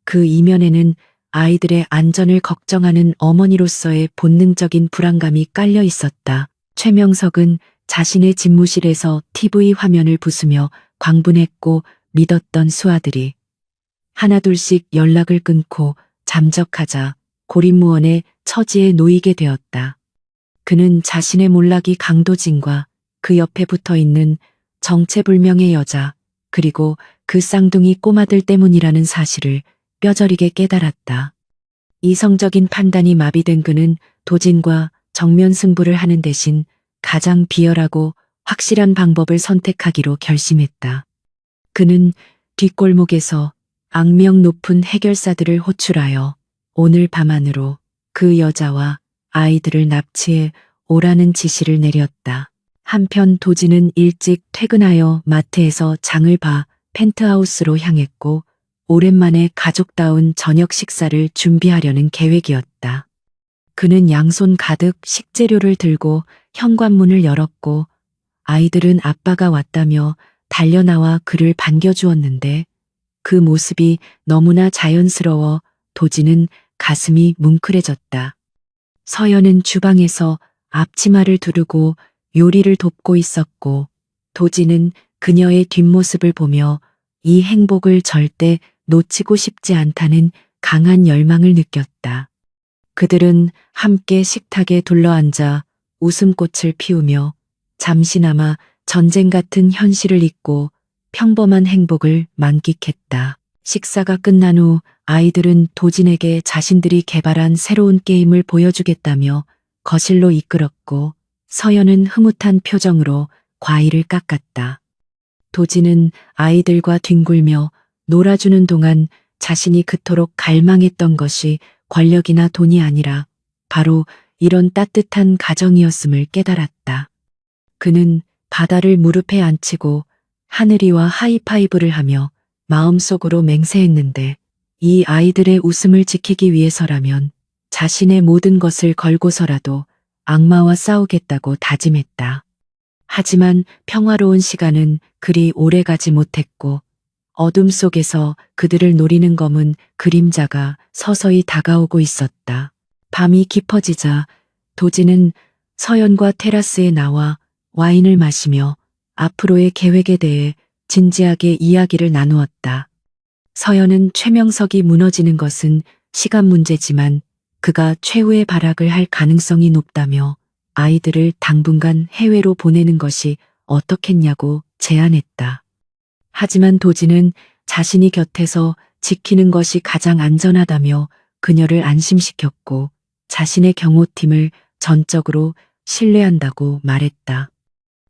그 이면에는 아이들의 안전을 걱정하는 어머니로서의 본능적인 불안감이 깔려 있었다. 최명석은 자신의 집무실에서 TV 화면을 부수며 광분했고 믿었던 수아들이 하나둘씩 연락을 끊고 잠적하자 고립무원의 처지에 놓이게 되었다. 그는 자신의 몰락이 강도진과 그 옆에 붙어 있는 정체불명의 여자, 그리고 그 쌍둥이 꼬마들 때문이라는 사실을 뼈저리게 깨달았다. 이성적인 판단이 마비된 그는 도진과 정면 승부를 하는 대신 가장 비열하고 확실한 방법을 선택하기로 결심했다. 그는 뒷골목에서 악명 높은 해결사들을 호출하여 오늘 밤 안으로 그 여자와 아이들을 납치해 오라는 지시를 내렸다. 한편 도진은 일찍 퇴근하여 마트에서 장을 봐 펜트하우스로 향했고, 오랜만에 가족다운 저녁 식사를 준비하려는 계획이었다. 그는 양손 가득 식재료를 들고 현관문을 열었고, 아이들은 아빠가 왔다며 달려나와 그를 반겨주었는데, 그 모습이 너무나 자연스러워 도진은 가슴이 뭉클해졌다. 서연은 주방에서 앞치마를 두르고 요리를 돕고 있었고, 도진은 그녀의 뒷모습을 보며 이 행복을 절대 놓치고 싶지 않다는 강한 열망을 느꼈다. 그들은 함께 식탁에 둘러앉아 웃음꽃을 피우며 잠시나마 전쟁 같은 현실을 잊고 평범한 행복을 만끽했다. 식사가 끝난 후 아이들은 도진에게 자신들이 개발한 새로운 게임을 보여주겠다며 거실로 이끌었고, 서연은 흐뭇한 표정으로 과일을 깎았다. 도진은 아이들과 뒹굴며 놀아주는 동안 자신이 그토록 갈망했던 것이 권력이나 돈이 아니라 바로 이런 따뜻한 가정이었음을 깨달았다. 그는 바다를 무릎에 앉히고 하늘이와 하이파이브를 하며 마음속으로 맹세했는데, 이 아이들의 웃음을 지키기 위해서라면 자신의 모든 것을 걸고서라도 악마와 싸우겠다고 다짐했다. 하지만 평화로운 시간은 그리 오래 가지 못했고, 어둠 속에서 그들을 노리는 검은 그림자가 서서히 다가오고 있었다. 밤이 깊어지자 도진은 서연과 테라스에 나와 와인을 마시며 앞으로의 계획에 대해 진지하게 이야기를 나누었다. 서연은 최명석이 무너지는 것은 시간 문제지만 그가 최후의 발악을 할 가능성이 높다며 아이들을 당분간 해외로 보내는 것이 어떻겠냐고 제안했다. 하지만 도지는 자신이 곁에서 지키는 것이 가장 안전하다며 그녀를 안심시켰고 자신의 경호팀을 전적으로 신뢰한다고 말했다.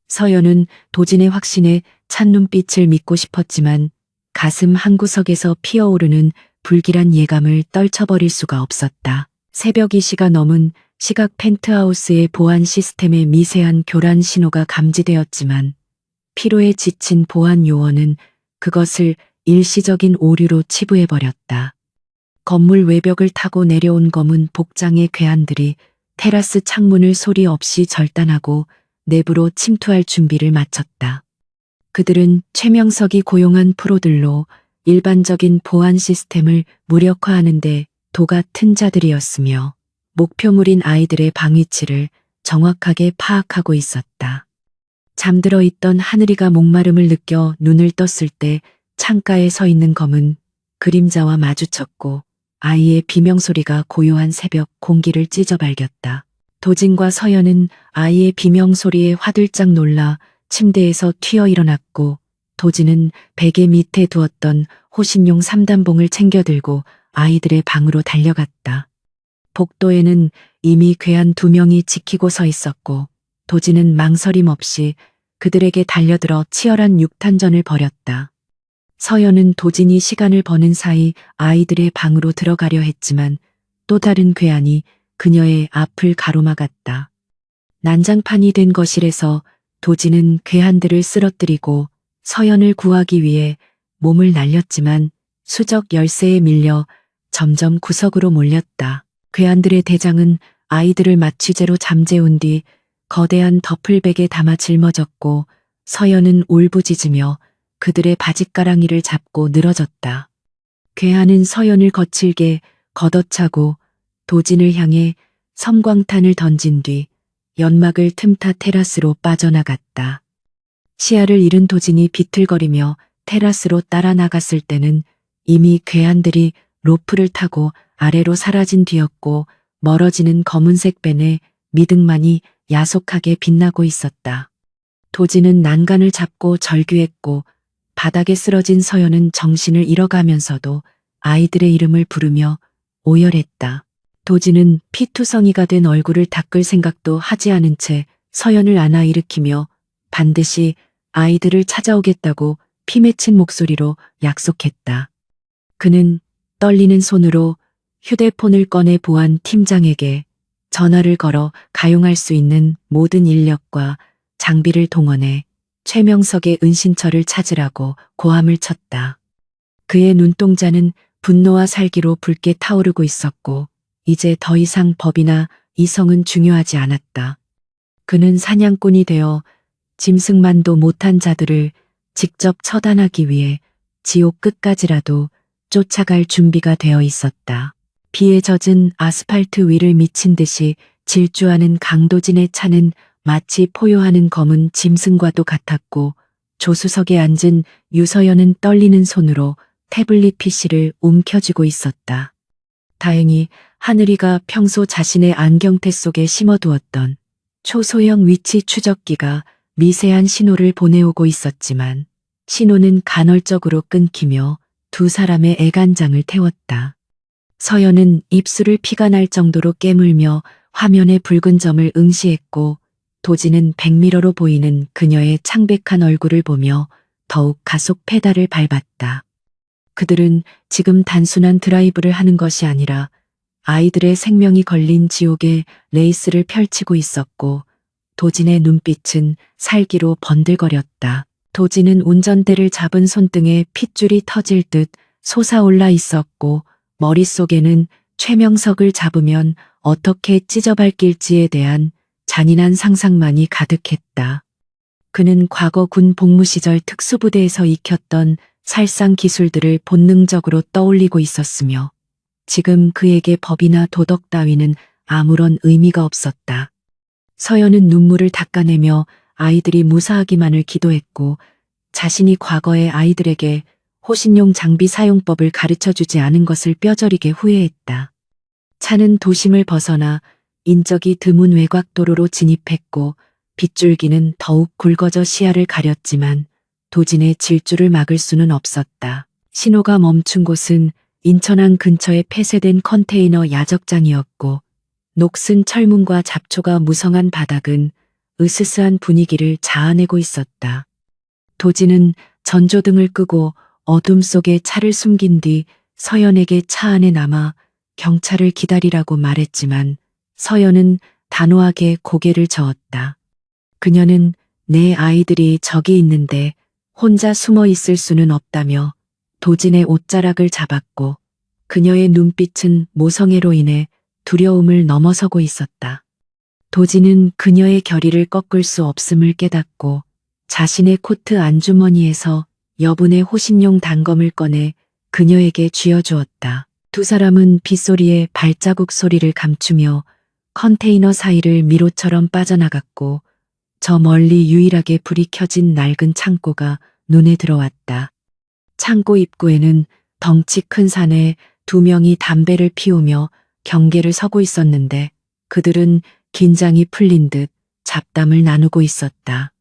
서연은 도진의 확신에 찬 눈빛을 믿고 싶었지만 가슴 한구석에서 피어오르는 불길한 예감을 떨쳐버릴 수가 없었다. 새벽 2시가 넘은 시각 펜트하우스의 보안 시스템에 미세한 교란 신호가 감지되었지만 피로에 지친 보안 요원은 그것을 일시적인 오류로 치부해버렸다. 건물 외벽을 타고 내려온 검은 복장의 괴한들이 테라스 창문을 소리 없이 절단하고 내부로 침투할 준비를 마쳤다. 그들은 최명석이 고용한 프로들로 일반적인 보안 시스템을 무력화하는 데 도가 튼 자들이었으며 목표물인 아이들의 방위치를 정확하게 파악하고 있었다. 잠들어 있던 하늘이가 목마름을 느껴 눈을 떴을 때 창가에 서 있는 검은 그림자와 마주쳤고 아이의 비명소리가 고요한 새벽 공기를 찢어발겼다. 도진과 서연은 아이의 비명소리에 화들짝 놀라 침대에서 튀어 일어났고 도진은 베개 밑에 두었던 호신용 3단봉을 챙겨 들고 아이들의 방으로 달려갔다. 복도에는 이미 괴한 2명이 지키고 서 있었고 도진은 망설임 없이 그들에게 달려들어 치열한 육탄전을 벌였다. 서연은 도진이 시간을 버는 사이 아이들의 방으로 들어가려 했지만 또 다른 괴한이 그녀의 앞을 가로막았다. 난장판이 된 거실에서 도진은 괴한들을 쓰러뜨리고 서연을 구하기 위해 몸을 날렸지만 수적 열쇠에 밀려 점점 구석으로 몰렸다. 괴한들의 대장은 아이들을 마취제로 잠재운 뒤 거대한 더플백에 담아 짊어졌고 서연은 울부짖으며 그들의 바짓가랑이를 잡고 늘어졌다. 괴한은 서연을 거칠게 걷어차고 도진을 향해 섬광탄을 던진 뒤 연막을 틈타 테라스로 빠져나갔다. 시야를 잃은 도진이 비틀거리며 테라스로 따라 나갔을 때는 이미 괴한들이 로프를 타고 아래로 사라진 뒤였고 멀어지는 검은색 벤의 미등만이 야속하게 빛나고 있었다. 도진은 난간을 잡고 절규했고 바닥에 쓰러진 서연은 정신을 잃어가면서도 아이들의 이름을 부르며 오열했다. 도진은 피투성이가 된 얼굴을 닦을 생각도 하지 않은 채 서연을 안아 일으키며 반드시 아이들을 찾아오겠다고 피맺힌 목소리로 약속했다. 그는 떨리는 손으로 휴대폰을 꺼내 보안 팀장에게 전화를 걸어 가용할 수 있는 모든 인력과 장비를 동원해 최명석의 은신처를 찾으라고 고함을 쳤다. 그의 눈동자는 분노와 살기로 붉게 타오르고 있었고 이제 더 이상 법이나 이성은 중요하지 않았다. 그는 사냥꾼이 되어 짐승만도 못한 자들을 직접 처단하기 위해 지옥 끝까지라도 쫓아갈 준비가 되어 있었다. 비에 젖은 아스팔트 위를 미친 듯이 질주하는 강도진의 차는 마치 포효하는 검은 짐승과도 같았고 조수석에 앉은 유서연은 떨리는 손으로 태블릿 PC를 움켜쥐고 있었다. 다행히 하늘이가 평소 자신의 안경테 속에 심어두었던 초소형 위치 추적기가 미세한 신호를 보내오고 있었지만 신호는 간헐적으로 끊기며 두 사람의 애간장을 태웠다. 서연은 입술을 피가 날 정도로 깨물며 화면의 붉은 점을 응시했고 도진은 백미러로 보이는 그녀의 창백한 얼굴을 보며 더욱 가속 페달을 밟았다. 그들은 지금 단순한 드라이브를 하는 것이 아니라 아이들의 생명이 걸린 지옥의 레이스를 펼치고 있었고 도진의 눈빛은 살기로 번들거렸다. 도진은 운전대를 잡은 손등에 핏줄이 터질 듯 솟아올라 있었고 머릿속에는 최명석을 잡으면 어떻게 찢어밟힐지에 대한 잔인한 상상만이 가득했다. 그는 과거 군 복무 시절 특수부대에서 익혔던 살상 기술들을 본능적으로 떠올리고 있었으며 지금 그에게 법이나 도덕 따위는 아무런 의미가 없었다. 서연은 눈물을 닦아내며 아이들이 무사하기만을 기도했고 자신이 과거의 아이들에게 호신용 장비 사용법을 가르쳐주지 않은 것을 뼈저리게 후회했다. 차는 도심을 벗어나 인적이 드문 외곽도로로 진입했고 빗줄기는 더욱 굵어져 시야를 가렸지만 도진의 질주를 막을 수는 없었다. 신호가 멈춘 곳은 인천항 근처의 폐쇄된 컨테이너 야적장이었고 녹슨 철문과 잡초가 무성한 바닥은 으스스한 분위기를 자아내고 있었다. 도진은 전조등을 끄고 어둠 속에 차를 숨긴 뒤 서연에게 차 안에 남아 경찰을 기다리라고 말했지만 서연은 단호하게 고개를 저었다. 그녀는 내 아이들이 저기 있는데 혼자 숨어 있을 수는 없다며 도진의 옷자락을 잡았고 그녀의 눈빛은 모성애로 인해 두려움을 넘어서고 있었다. 도진은 그녀의 결의를 꺾을 수 없음을 깨닫고 자신의 코트 안주머니에서 여분의 호신용 단검을 꺼내 그녀에게 쥐어주었다. 두 사람은 빗소리에 발자국 소리를 감추며 컨테이너 사이를 미로처럼 빠져나갔고 저 멀리 유일하게 불이 켜진 낡은 창고가 눈에 들어왔다. 창고 입구에는 덩치 큰 사내 두 명이 담배를 피우며 경계를 서고 있었는데 그들은 긴장이 풀린 듯 잡담을 나누고 있었다.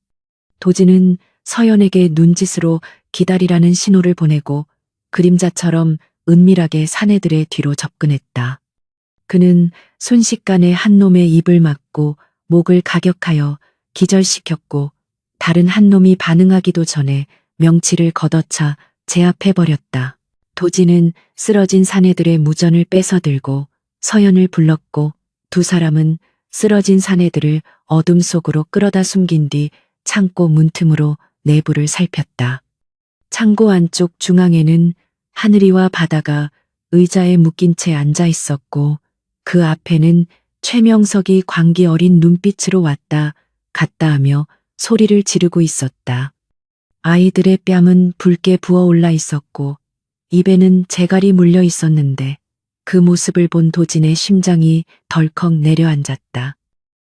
도진은 서연에게 눈짓으로 기다리라는 신호를 보내고 그림자처럼 은밀하게 사내들의 뒤로 접근했다. 그는 순식간에 한 놈의 입을 막고 목을 가격하여 기절시켰고 다른 한 놈이 반응하기도 전에 명치를 걷어차 제압해버렸다. 도진은 쓰러진 사내들의 무전을 뺏어들고 서연을 불렀고 두 사람은 쓰러진 사내들을 어둠 속으로 끌어다 숨긴 뒤 창고 문틈으로 내부를 살폈다. 창고 안쪽 중앙에는 하늘이와 바다가 의자에 묶인 채 앉아 있었고 그 앞에는 최명석이 광기 어린 눈빛으로 왔다 갔다 하며 소리를 지르고 있었다. 아이들의 뺨은 붉게 부어올라 있었고 입에는 재갈이 물려 있었는데 그 모습을 본 도진의 심장이 덜컥 내려앉았다.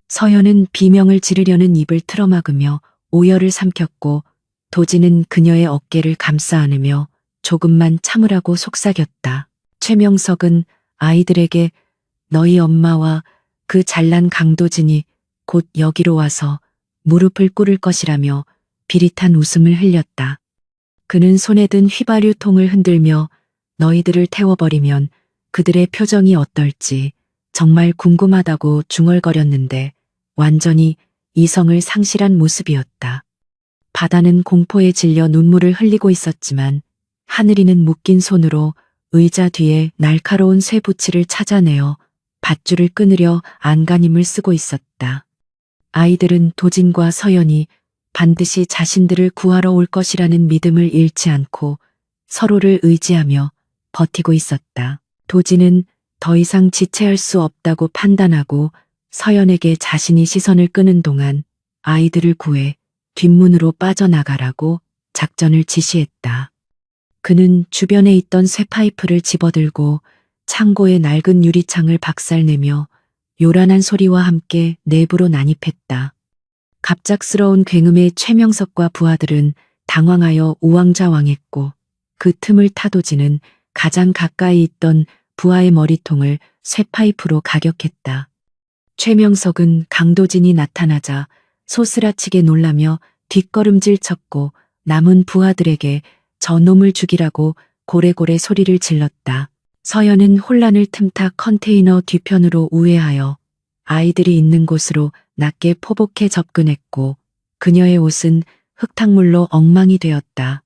서연은 비명을 지르려는 입을 틀어막으며 오열을 삼켰고 도진은 그녀의 어깨를 감싸 안으며 조금만 참으라고 속삭였다. 최명석은 아이들에게 너희 엄마와 그 잘난 강도진이 곧 여기로 와서 무릎을 꿇을 것이라며 비릿한 웃음을 흘렸다. 그는 손에 든 휘발유통을 흔들며 너희들을 태워버리면 그들의 표정이 어떨지 정말 궁금하다고 중얼거렸는데 완전히 이성을 상실한 모습이었다. 바다는 공포에 질려 눈물을 흘리고 있었지만 하늘이는 묶인 손으로 의자 뒤에 날카로운 쇠붙이를 찾아내어 밧줄을 끊으려 안간힘을 쓰고 있었다. 아이들은 도진과 서연이 반드시 자신들을 구하러 올 것이라는 믿음을 잃지 않고 서로를 의지하며 버티고 있었다. 도진은 더 이상 지체할 수 없다고 판단하고 서연에게 자신이 시선을 끄는 동안 아이들을 구해 뒷문으로 빠져나가라고 작전을 지시했다. 그는 주변에 있던 쇠파이프를 집어들고 창고의 낡은 유리창을 박살내며 요란한 소리와 함께 내부로 난입했다. 갑작스러운 굉음에 최명석과 부하들은 당황하여 우왕좌왕했고 그 틈을 타도진은 가장 가까이 있던 부하의 머리통을 쇠파이프로 가격했다. 최명석은 강도진이 나타나자 소스라치게 놀라며 뒷걸음질 쳤고 남은 부하들에게 저놈을 죽이라고 고래고래 소리를 질렀다. 서연은 혼란을 틈타 컨테이너 뒤편으로 우회하여 아이들이 있는 곳으로 낮게 포복해 접근했고 그녀의 옷은 흙탕물로 엉망이 되었다.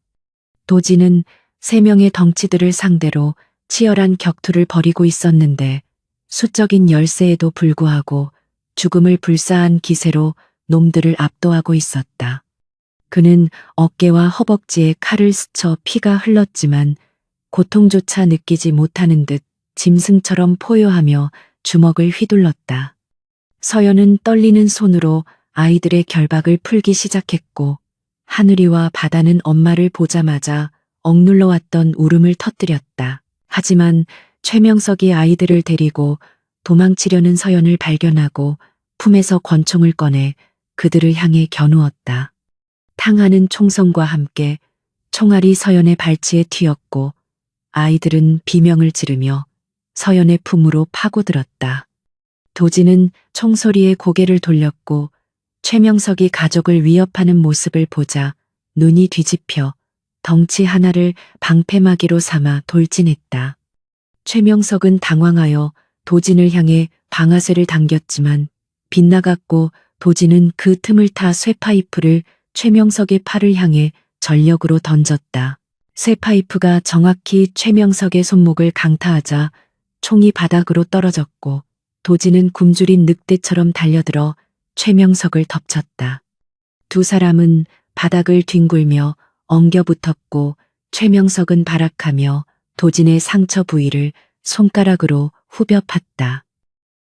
도진은 3명의 덩치들을 상대로 치열한 격투를 벌이고 있었는데 수적인 열세에도 불구하고 죽음을 불사한 기세로 놈들을 압도하고 있었다. 그는 어깨와 허벅지에 칼을 스쳐 피가 흘렀지만 고통조차 느끼지 못하는 듯 짐승처럼 포효하며 주먹을 휘둘렀다. 서연은 떨리는 손으로 아이들의 결박을 풀기 시작했고 하늘이와 바다는 엄마를 보자마자 억눌러 왔던 울음을 터뜨렸다. 하지만 최명석이 아이들을 데리고 도망치려는 서연을 발견하고 품에서 권총을 꺼내 그들을 향해 겨누었다. 탕하는 총성과 함께 총알이 서연의 발치에 튀었고 아이들은 비명을 지르며 서연의 품으로 파고들었다. 도진은 총소리에 고개를 돌렸고 최명석이 가족을 위협하는 모습을 보자 눈이 뒤집혀 덩치 하나를 방패막이로 삼아 돌진했다. 최명석은 당황하여 도진을 향해 방아쇠를 당겼지만 빗나갔고 도진은 그 틈을 타 쇠파이프를 최명석의 팔을 향해 전력으로 던졌다. 쇠파이프가 정확히 최명석의 손목을 강타하자 총이 바닥으로 떨어졌고 도진은 굶주린 늑대처럼 달려들어 최명석을 덮쳤다. 두 사람은 바닥을 뒹굴며 엉겨붙었고 최명석은 발악하며 도진의 상처 부위를 손가락으로 후벼 팠다.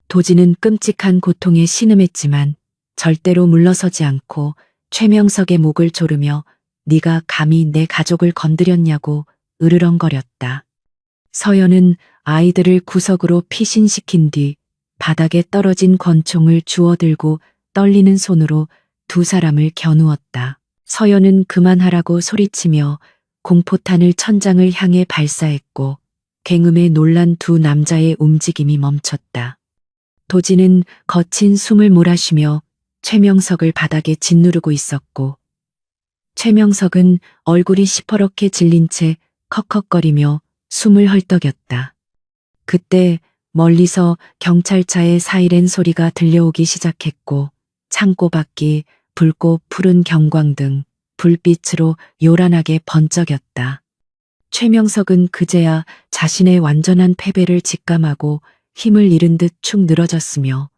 도진은 끔찍한 고통에 신음했지만 절대로 물러서지 않고 최명석의 목을 조르며 네가 감히 내 가족을 건드렸냐고 으르렁거렸다. 서연은 아이들을 구석으로 피신시킨 뒤 바닥에 떨어진 권총을 주워들고 떨리는 손으로 두 사람을 겨누었다. 서연은 그만하라고 소리치며 공포탄을 천장을 향해 발사했고 굉음에 놀란 두 남자의 움직임이 멈췄다. 도진은 거친 숨을 몰아쉬며 최명석을 바닥에 짓누르고 있었고 최명석은 얼굴이 시퍼렇게 질린 채 컥컥거리며 숨을 헐떡였다. 그때 멀리서 경찰차의 사이렌 소리가 들려오기 시작했고 창고 밖이 붉고 푸른 경광등, 불빛으로 요란하게 번쩍였다. 최명석은 그제야 자신의 완전한 패배를 직감하고 힘을 잃은 듯 축 늘어졌으며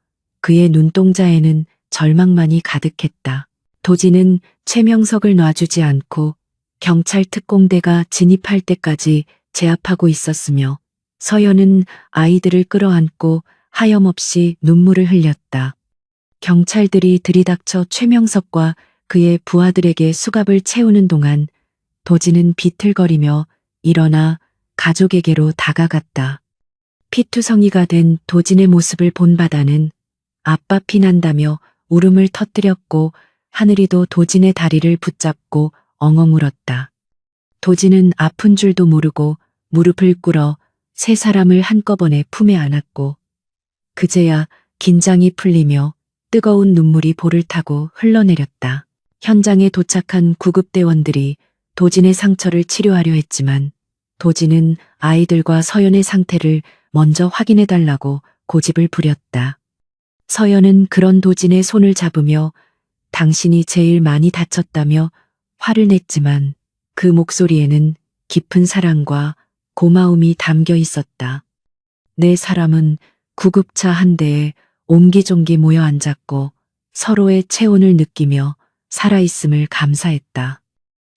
그의 눈동자에는 절망만이 가득했다. 도진은 최명석을 놔주지 않고 경찰 특공대가 진입할 때까지 제압하고 있었으며 서연은 아이들을 끌어안고 하염없이 눈물을 흘렸다. 경찰들이 들이닥쳐 최명석과 그의 부하들에게 수갑을 채우는 동안 도진은 비틀거리며 일어나 가족에게로 다가갔다. 피투성이가 된 도진의 모습을 본 바다는 아빠 피난다며 울음을 터뜨렸고 하늘이도 도진의 다리를 붙잡고 엉엉 울었다. 도진은 아픈 줄도 모르고 무릎을 꿇어 세 사람을 한꺼번에 품에 안았고 그제야 긴장이 풀리며 뜨거운 눈물이 볼을 타고 흘러내렸다. 현장에 도착한 구급대원들이 도진의 상처를 치료하려 했지만 도진은 아이들과 서연의 상태를 먼저 확인해달라고 고집을 부렸다. 서연은 그런 도진의 손을 잡으며 당신이 제일 많이 다쳤다며 화를 냈지만 그 목소리에는 깊은 사랑과 고마움이 담겨 있었다. 네 사람은 구급차 한 대에 옹기종기 모여 앉았고 서로의 체온을 느끼며 살아있음을 감사했다.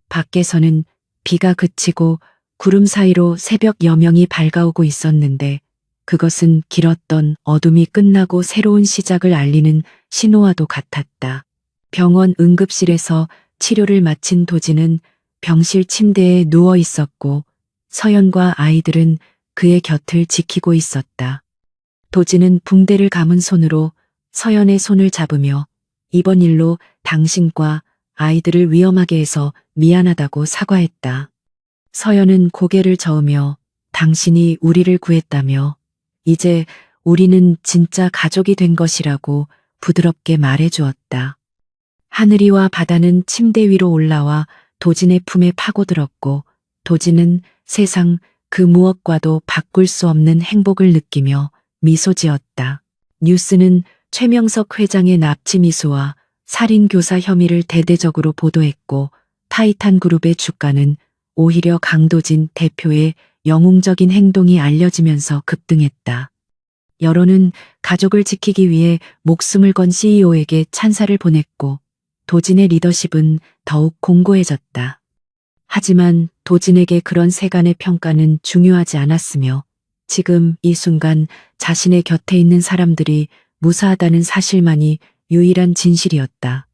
밖에서는 비가 그치고 구름 사이로 새벽 여명이 밝아오고 있었는데 그것은 길었던 어둠이 끝나고 새로운 시작을 알리는 신호와도 같았다. 병원 응급실에서 치료를 마친 도진은 병실 침대에 누워 있었고 서연과 아이들은 그의 곁을 지키고 있었다. 도진은 붕대를 감은 손으로 서연의 손을 잡으며 이번 일로 당신과 아이들을 위험하게 해서 미안하다고 사과했다. 서연은 고개를 저으며 당신이 우리를 구했다며 이제 우리는 진짜 가족이 된 것이라고 부드럽게 말해주었다. 하늘이와 바다는 침대 위로 올라와 도진의 품에 파고들었고 도진은 세상 그 무엇과도 바꿀 수 없는 행복을 느끼며 미소 지었다. 뉴스는 최명석 회장의 납치 미수와 살인교사 혐의를 대대적으로 보도했고 타이탄 그룹의 주가는 오히려 강도진 대표의 영웅적인 행동이 알려지면서 급등했다. 여론은 가족을 지키기 위해 목숨을 건 CEO에게 찬사를 보냈고 도진의 리더십은 더욱 공고해졌다. 하지만 도진에게 그런 세간의 평가는 중요하지 않았으며 지금 이 순간 자신의 곁에 있는 사람들이 무사하다는 사실만이 유일한 진실이었다.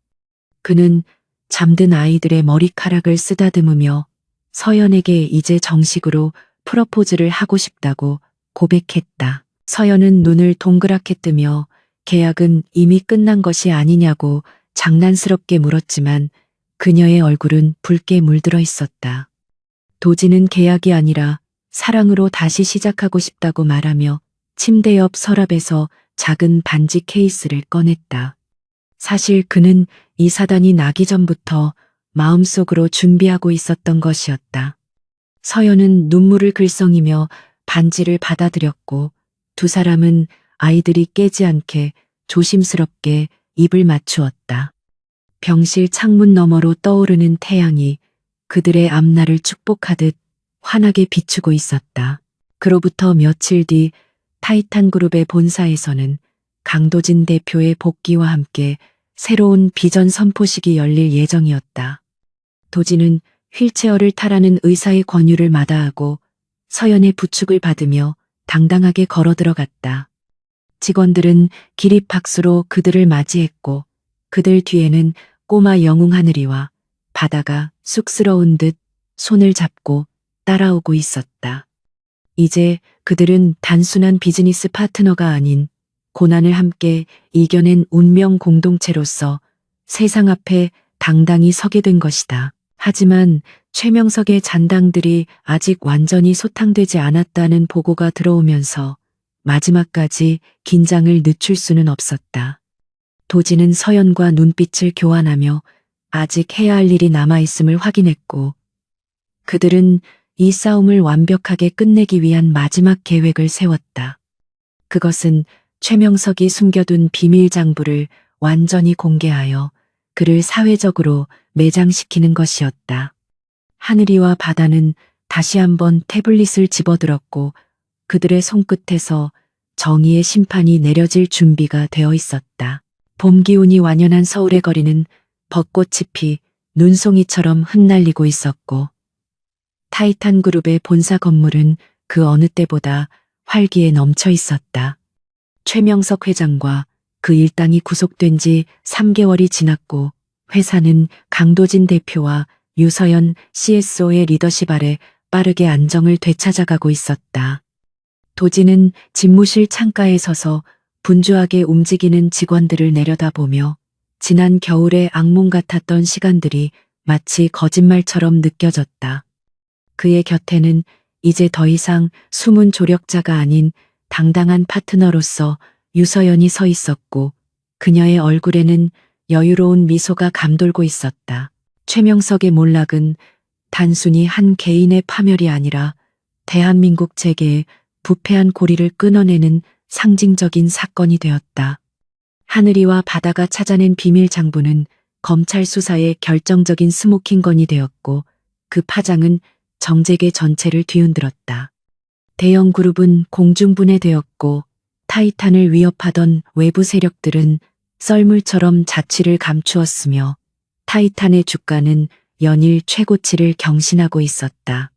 그는 잠든 아이들의 머리카락을 쓰다듬으며 서연에게 이제 정식으로 프러포즈를 하고 싶다고 고백했다. 서연은 눈을 동그랗게 뜨며 계약은 이미 끝난 것이 아니냐고 장난스럽게 물었지만 그녀의 얼굴은 붉게 물들어 있었다. 도진은 계약이 아니라 사랑으로 다시 시작하고 싶다고 말하며 침대 옆 서랍에서 작은 반지 케이스를 꺼냈다. 사실 그는 이 사단이 나기 전부터 마음속으로 준비하고 있었던 것이었다. 서연은 눈물을 글썽이며 반지를 받아들였고 두 사람은 아이들이 깨지 않게 조심스럽게 입을 맞추었다. 병실 창문 너머로 떠오르는 태양이 그들의 앞날을 축복하듯 환하게 비추고 있었다. 그로부터 며칠 뒤 타이탄 그룹의 본사에서는 강도진 대표의 복귀와 함께 새로운 비전 선포식이 열릴 예정이었다. 도진은 휠체어를 타라는 의사의 권유를 마다하고 서연의 부축을 받으며 당당하게 걸어 들어갔다. 직원들은 기립 박수로 그들을 맞이했고 그들 뒤에는 꼬마 영웅 하늘이와 바다가 쑥스러운 듯 손을 잡고 따라오고 있었다. 이제 그들은 단순한 비즈니스 파트너가 아닌 고난을 함께 이겨낸 운명 공동체로서 세상 앞에 당당히 서게 된 것이다. 하지만 최명석의 잔당들이 아직 완전히 소탕되지 않았다는 보고가 들어오면서 마지막까지 긴장을 늦출 수는 없었다. 도진은 서연과 눈빛을 교환하며 아직 해야 할 일이 남아있음을 확인했고 그들은 이 싸움을 완벽하게 끝내기 위한 마지막 계획을 세웠다. 그것은 최명석이 숨겨둔 비밀 장부를 완전히 공개하여 그를 사회적으로 매장시키는 것이었다. 하늘이와 바다는 다시 한번 태블릿을 집어들었고 그들의 손끝에서 정의의 심판이 내려질 준비가 되어 있었다. 봄 기운이 완연한 서울의 거리는 벚꽃이 피 눈송이처럼 흩날리고 있었고 타이탄 그룹의 본사 건물은 그 어느 때보다 활기에 넘쳐 있었다. 최명석 회장과 그 일당이 구속된 지 3개월이 지났고 회사는 강도진 대표와 유서연 CSO의 리더십 아래 빠르게 안정을 되찾아가고 있었다. 도진은 집무실 창가에 서서 분주하게 움직이는 직원들을 내려다보며 지난 겨울의 악몽 같았던 시간들이 마치 거짓말처럼 느껴졌다. 그의 곁에는 이제 더 이상 숨은 조력자가 아닌 당당한 파트너로서 유서연이 서 있었고 그녀의 얼굴에는 여유로운 미소가 감돌고 있었다. 최명석의 몰락은 단순히 한 개인의 파멸이 아니라 대한민국 재계의 부패한 고리를 끊어내는 상징적인 사건이 되었다. 하늘이와 바다가 찾아낸 비밀 장부는 검찰 수사의 결정적인 스모킹건이 되었고 그 파장은 정재계 전체를 뒤흔들었다. 대형 그룹은 공중분해되었고 타이탄을 위협하던 외부 세력들은 썰물처럼 자취를 감추었으며 타이탄의 주가는 연일 최고치를 경신하고 있었다.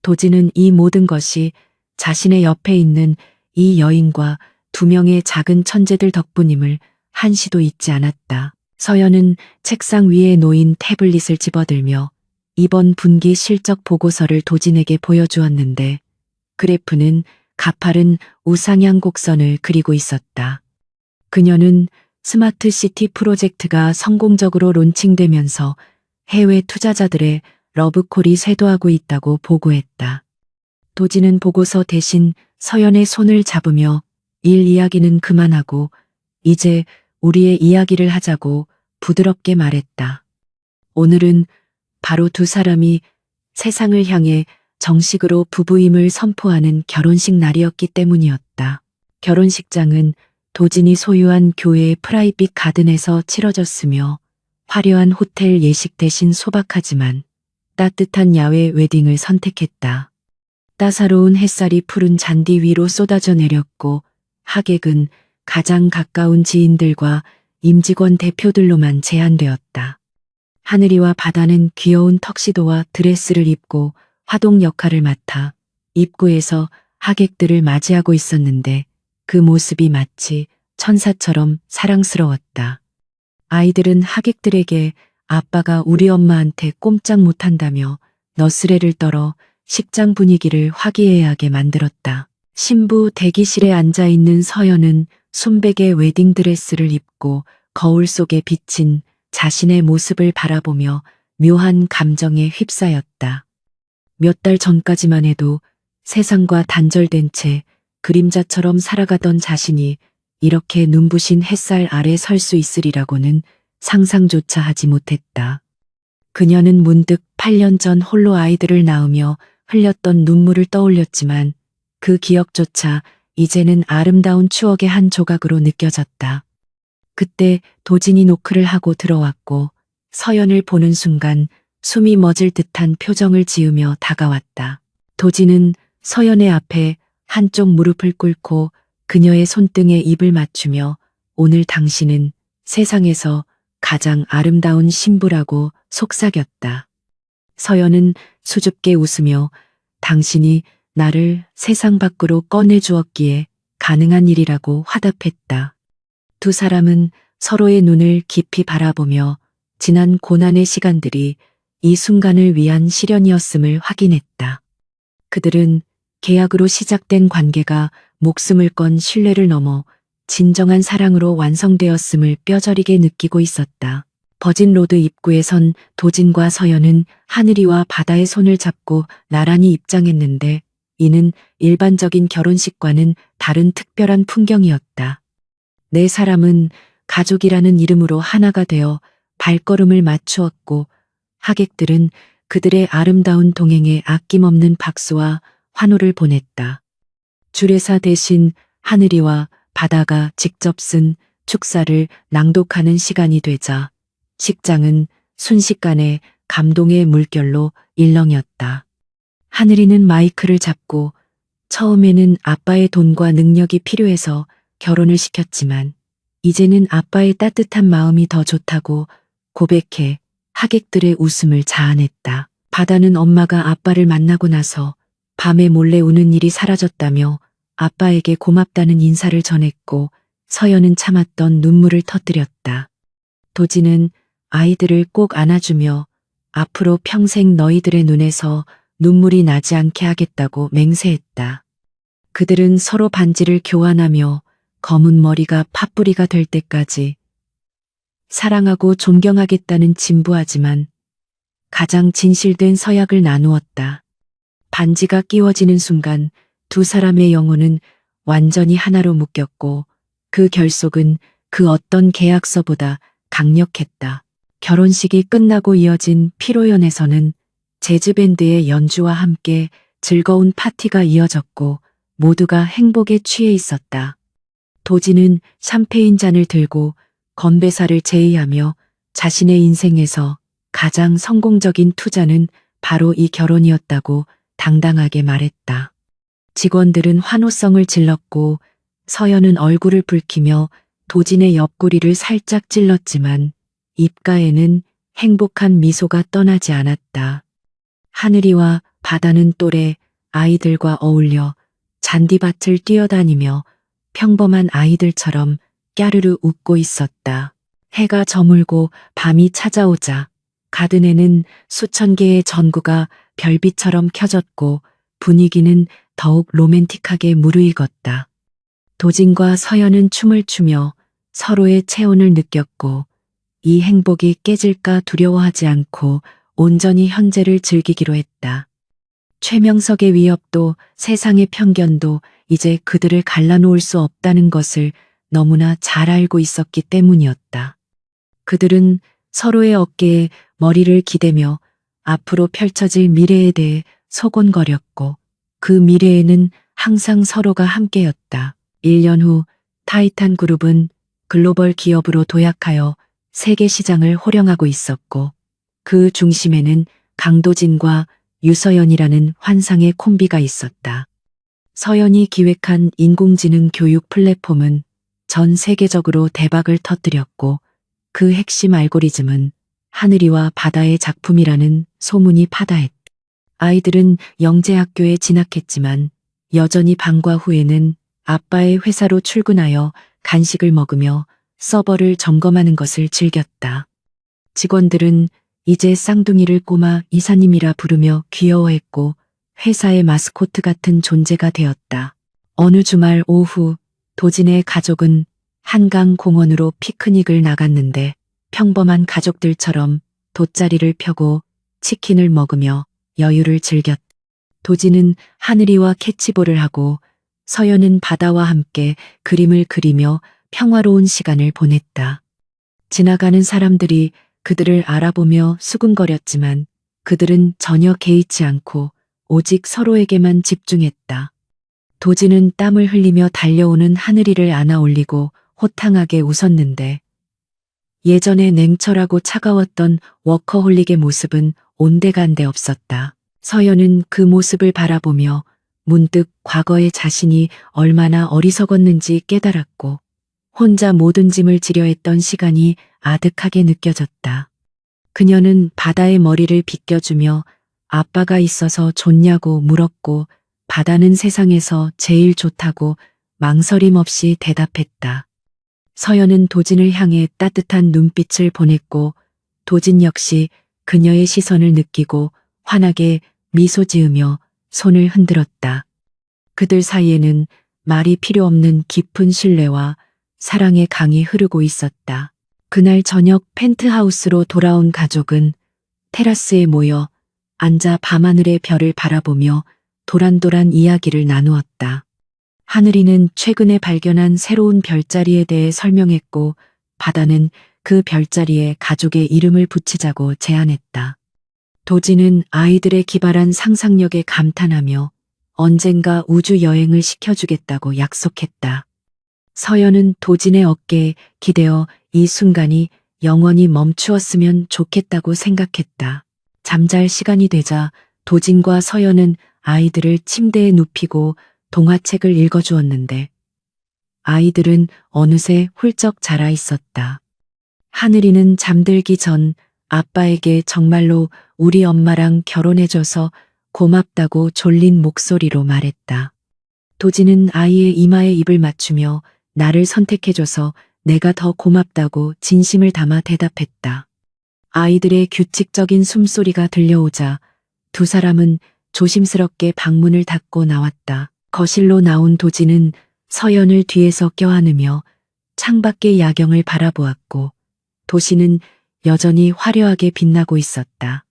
도진은 이 모든 것이 자신의 옆에 있는 이 여인과 두 명의 작은 천재들 덕분임을 한시도 잊지 않았다. 서연은 책상 위에 놓인 태블릿을 집어들며 이번 분기 실적 보고서를 도진에게 보여주었는데 그래프는 가파른 우상향 곡선을 그리고 있었다. 그녀는 스마트 시티 프로젝트가 성공적으로 론칭되면서 해외 투자자들의 러브콜이 쇄도하고 있다고 보고했다. 도진은 보고서 대신 서연의 손을 잡으며 일 이야기는 그만하고 이제 우리의 이야기를 하자고 부드럽게 말했다. 오늘은 바로 두 사람이 세상을 향해 정식으로 부부임을 선포하는 결혼식 날이었기 때문이었다. 결혼식장은 도진이 소유한 교회의 프라이빗 가든에서 치러졌으며 화려한 호텔 예식 대신 소박하지만 따뜻한 야외 웨딩을 선택했다. 따사로운 햇살이 푸른 잔디 위로 쏟아져 내렸고 하객은 가장 가까운 지인들과 임직원 대표들로만 제한되었다. 하늘이와 바다는 귀여운 턱시도와 드레스를 입고 화동 역할을 맡아 입구에서 하객들을 맞이하고 있었는데 그 모습이 마치 천사처럼 사랑스러웠다. 아이들은 하객들에게 아빠가 우리 엄마한테 꼼짝 못한다며 너스레를 떨어 식장 분위기를 화기애애하게 만들었다. 신부 대기실에 앉아있는 서연은 순백의 웨딩드레스를 입고 거울 속에 비친 자신의 모습을 바라보며 묘한 감정에 휩싸였다. 몇 달 전까지만 해도 세상과 단절된 채 그림자처럼 살아가던 자신이 이렇게 눈부신 햇살 아래 설 수 있으리라고는 상상조차 하지 못했다. 그녀는 문득 8년 전 홀로 아이들을 낳으며 흘렸던 눈물을 떠올렸지만 그 기억조차 이제는 아름다운 추억의 한 조각으로 느껴졌다. 그때 도진이 노크를 하고 들어왔고 서연을 보는 순간 숨이 멎을 듯한 표정을 지으며 다가왔다. 도진은 서연의 앞에 한쪽 무릎을 꿇고 그녀의 손등에 입을 맞추며 오늘 당신은 세상에서 가장 아름다운 신부라고 속삭였다. 서연은 수줍게 웃으며 당신이 나를 세상 밖으로 꺼내주었기에 가능한 일이라고 화답했다. 두 사람은 서로의 눈을 깊이 바라보며 지난 고난의 시간들이 이 순간을 위한 시련이었음을 확인했다. 그들은 계약으로 시작된 관계가 목숨을 건 신뢰를 넘어 진정한 사랑으로 완성되었음을 뼈저리게 느끼고 있었다. 버진로드 입구에 선 도진과 서연은 하늘이와 바다의 손을 잡고 나란히 입장했는데 이는 일반적인 결혼식과는 다른 특별한 풍경이었다. 네 사람은 가족이라는 이름으로 하나가 되어 발걸음을 맞추었고 하객들은 그들의 아름다운 동행에 아낌없는 박수와 환호를 보냈다. 주례사 대신 하늘이와 바다가 직접 쓴 축사를 낭독하는 시간이 되자 식장은 순식간에 감동의 물결로 일렁였다. 하늘이는 마이크를 잡고 처음에는 아빠의 돈과 능력이 필요해서 결혼을 시켰지만 이제는 아빠의 따뜻한 마음이 더 좋다고 고백해 하객들의 웃음을 자아냈다. 바다는 엄마가 아빠를 만나고 나서 밤에 몰래 우는 일이 사라졌다며 아빠에게 고맙다는 인사를 전했고 서연은 참았던 눈물을 터뜨렸다. 도진은 아이들을 꼭 안아주며 앞으로 평생 너희들의 눈에서 눈물이 나지 않게 하겠다고 맹세했다. 그들은 서로 반지를 교환하며 검은 머리가 팥뿌리가 될 때까지 사랑하고 존경하겠다는 진부하지만 가장 진실된 서약을 나누었다. 반지가 끼워지는 순간 두 사람의 영혼은 완전히 하나로 묶였고 그 결속은 그 어떤 계약서보다 강력했다. 결혼식이 끝나고 이어진 피로연에서는 재즈밴드의 연주와 함께 즐거운 파티가 이어졌고 모두가 행복에 취해 있었다. 도진은 샴페인 잔을 들고 건배사를 제의하며 자신의 인생에서 가장 성공적인 투자는 바로 이 결혼이었다고 당당하게 말했다. 직원들은 환호성을 질렀고 서연은 얼굴을 붉히며 도진의 옆구리를 살짝 찔렀지만 입가에는 행복한 미소가 떠나지 않았다. 하늘이와 바다는 또래 아이들과 어울려 잔디밭을 뛰어다니며 평범한 아이들처럼 까르르 웃고 있었다. 해가 저물고 밤이 찾아오자 가든에는 수천 개의 전구가 별빛처럼 켜졌고 분위기는 더욱 로맨틱하게 무르익었다. 도진과 서연은 춤을 추며 서로의 체온을 느꼈고 이 행복이 깨질까 두려워하지 않고 온전히 현재를 즐기기로 했다. 최명석의 위협도 세상의 편견도 이제 그들을 갈라놓을 수 없다는 것을 너무나 잘 알고 있었기 때문이었다. 그들은 서로의 어깨에 머리를 기대며 앞으로 펼쳐질 미래에 대해 소곤거렸고 그 미래에는 항상 서로가 함께였다. 1년 후 타이탄 그룹은 글로벌 기업으로 도약하여 세계 시장을 호령하고 있었고 그 중심에는 강도진과 유서연이라는 환상의 콤비가 있었다. 서연이 기획한 인공지능 교육 플랫폼은 전 세계적으로 대박을 터뜨렸고 그 핵심 알고리즘은 하늘이와 바다의 작품이라는 소문이 파다했다. 아이들은 영재학교에 진학했지만 여전히 방과 후에는 아빠의 회사로 출근하여 간식을 먹으며 서버를 점검하는 것을 즐겼다. 직원들은 이제 쌍둥이를 꼬마 이사님이라 부르며 귀여워했고 회사의 마스코트 같은 존재가 되었다. 어느 주말 오후 도진의 가족은 한강 공원으로 피크닉을 나갔는데 평범한 가족들처럼 돗자리를 펴고 치킨을 먹으며 여유를 즐겼다. 도지는 하늘이와 캐치볼을 하고 서연은 바다와 함께 그림을 그리며 평화로운 시간을 보냈다. 지나가는 사람들이 그들을 알아보며 수근거렸지만 그들은 전혀 개의치 않고 오직 서로에게만 집중했다. 도지는 땀을 흘리며 달려오는 하늘이를 안아 올리고 호탕하게 웃었는데 예전에 냉철하고 차가웠던 워커홀릭의 모습은 온데간데 없었다. 서연은 그 모습을 바라보며 문득 과거의 자신이 얼마나 어리석었는지 깨달았고 혼자 모든 짐을 지려 했던 시간이 아득하게 느껴졌다. 그녀는 바다의 머리를 빗겨주며 아빠가 있어서 좋냐고 물었고 바다는 세상에서 제일 좋다고 망설임 없이 대답했다. 서연은 도진을 향해 따뜻한 눈빛을 보냈고 도진 역시 그녀의 시선을 느끼고 환하게 미소 지으며 손을 흔들었다. 그들 사이에는 말이 필요 없는 깊은 신뢰와 사랑의 강이 흐르고 있었다. 그날 저녁 펜트하우스로 돌아온 가족은 테라스에 모여 앉아 밤하늘의 별을 바라보며 도란도란 이야기를 나누었다. 하늘이는 최근에 발견한 새로운 별자리에 대해 설명했고 바다는 그 별자리에 가족의 이름을 붙이자고 제안했다. 도지는 아이들의 기발한 상상력에 감탄하며 언젠가 우주 여행을 시켜주겠다고 약속했다. 서연은 도진의 어깨에 기대어 이 순간이 영원히 멈추었으면 좋겠다고 생각했다. 잠잘 시간이 되자 도진과 서연은 아이들을 침대에 눕히고 동화책을 읽어주었는데 아이들은 어느새 훌쩍 자라 있었다. 하늘이는 잠들기 전 아빠에게 정말로 우리 엄마랑 결혼해줘서 고맙다고 졸린 목소리로 말했다. 도지는 아이의 이마에 입을 맞추며 나를 선택해줘서 내가 더 고맙다고 진심을 담아 대답했다. 아이들의 규칙적인 숨소리가 들려오자 두 사람은 조심스럽게 방문을 닫고 나왔다. 거실로 나온 도지는 서연을 뒤에서 껴안으며 창밖의 야경을 바라보았고 도시는 여전히 화려하게 빛나고 있었다.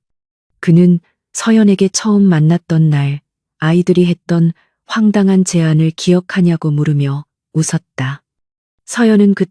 그는 서연에게 처음 만났던 날 아이들이 했던 황당한 제안을 기억하냐고 물으며 웃었다. 서연은 그때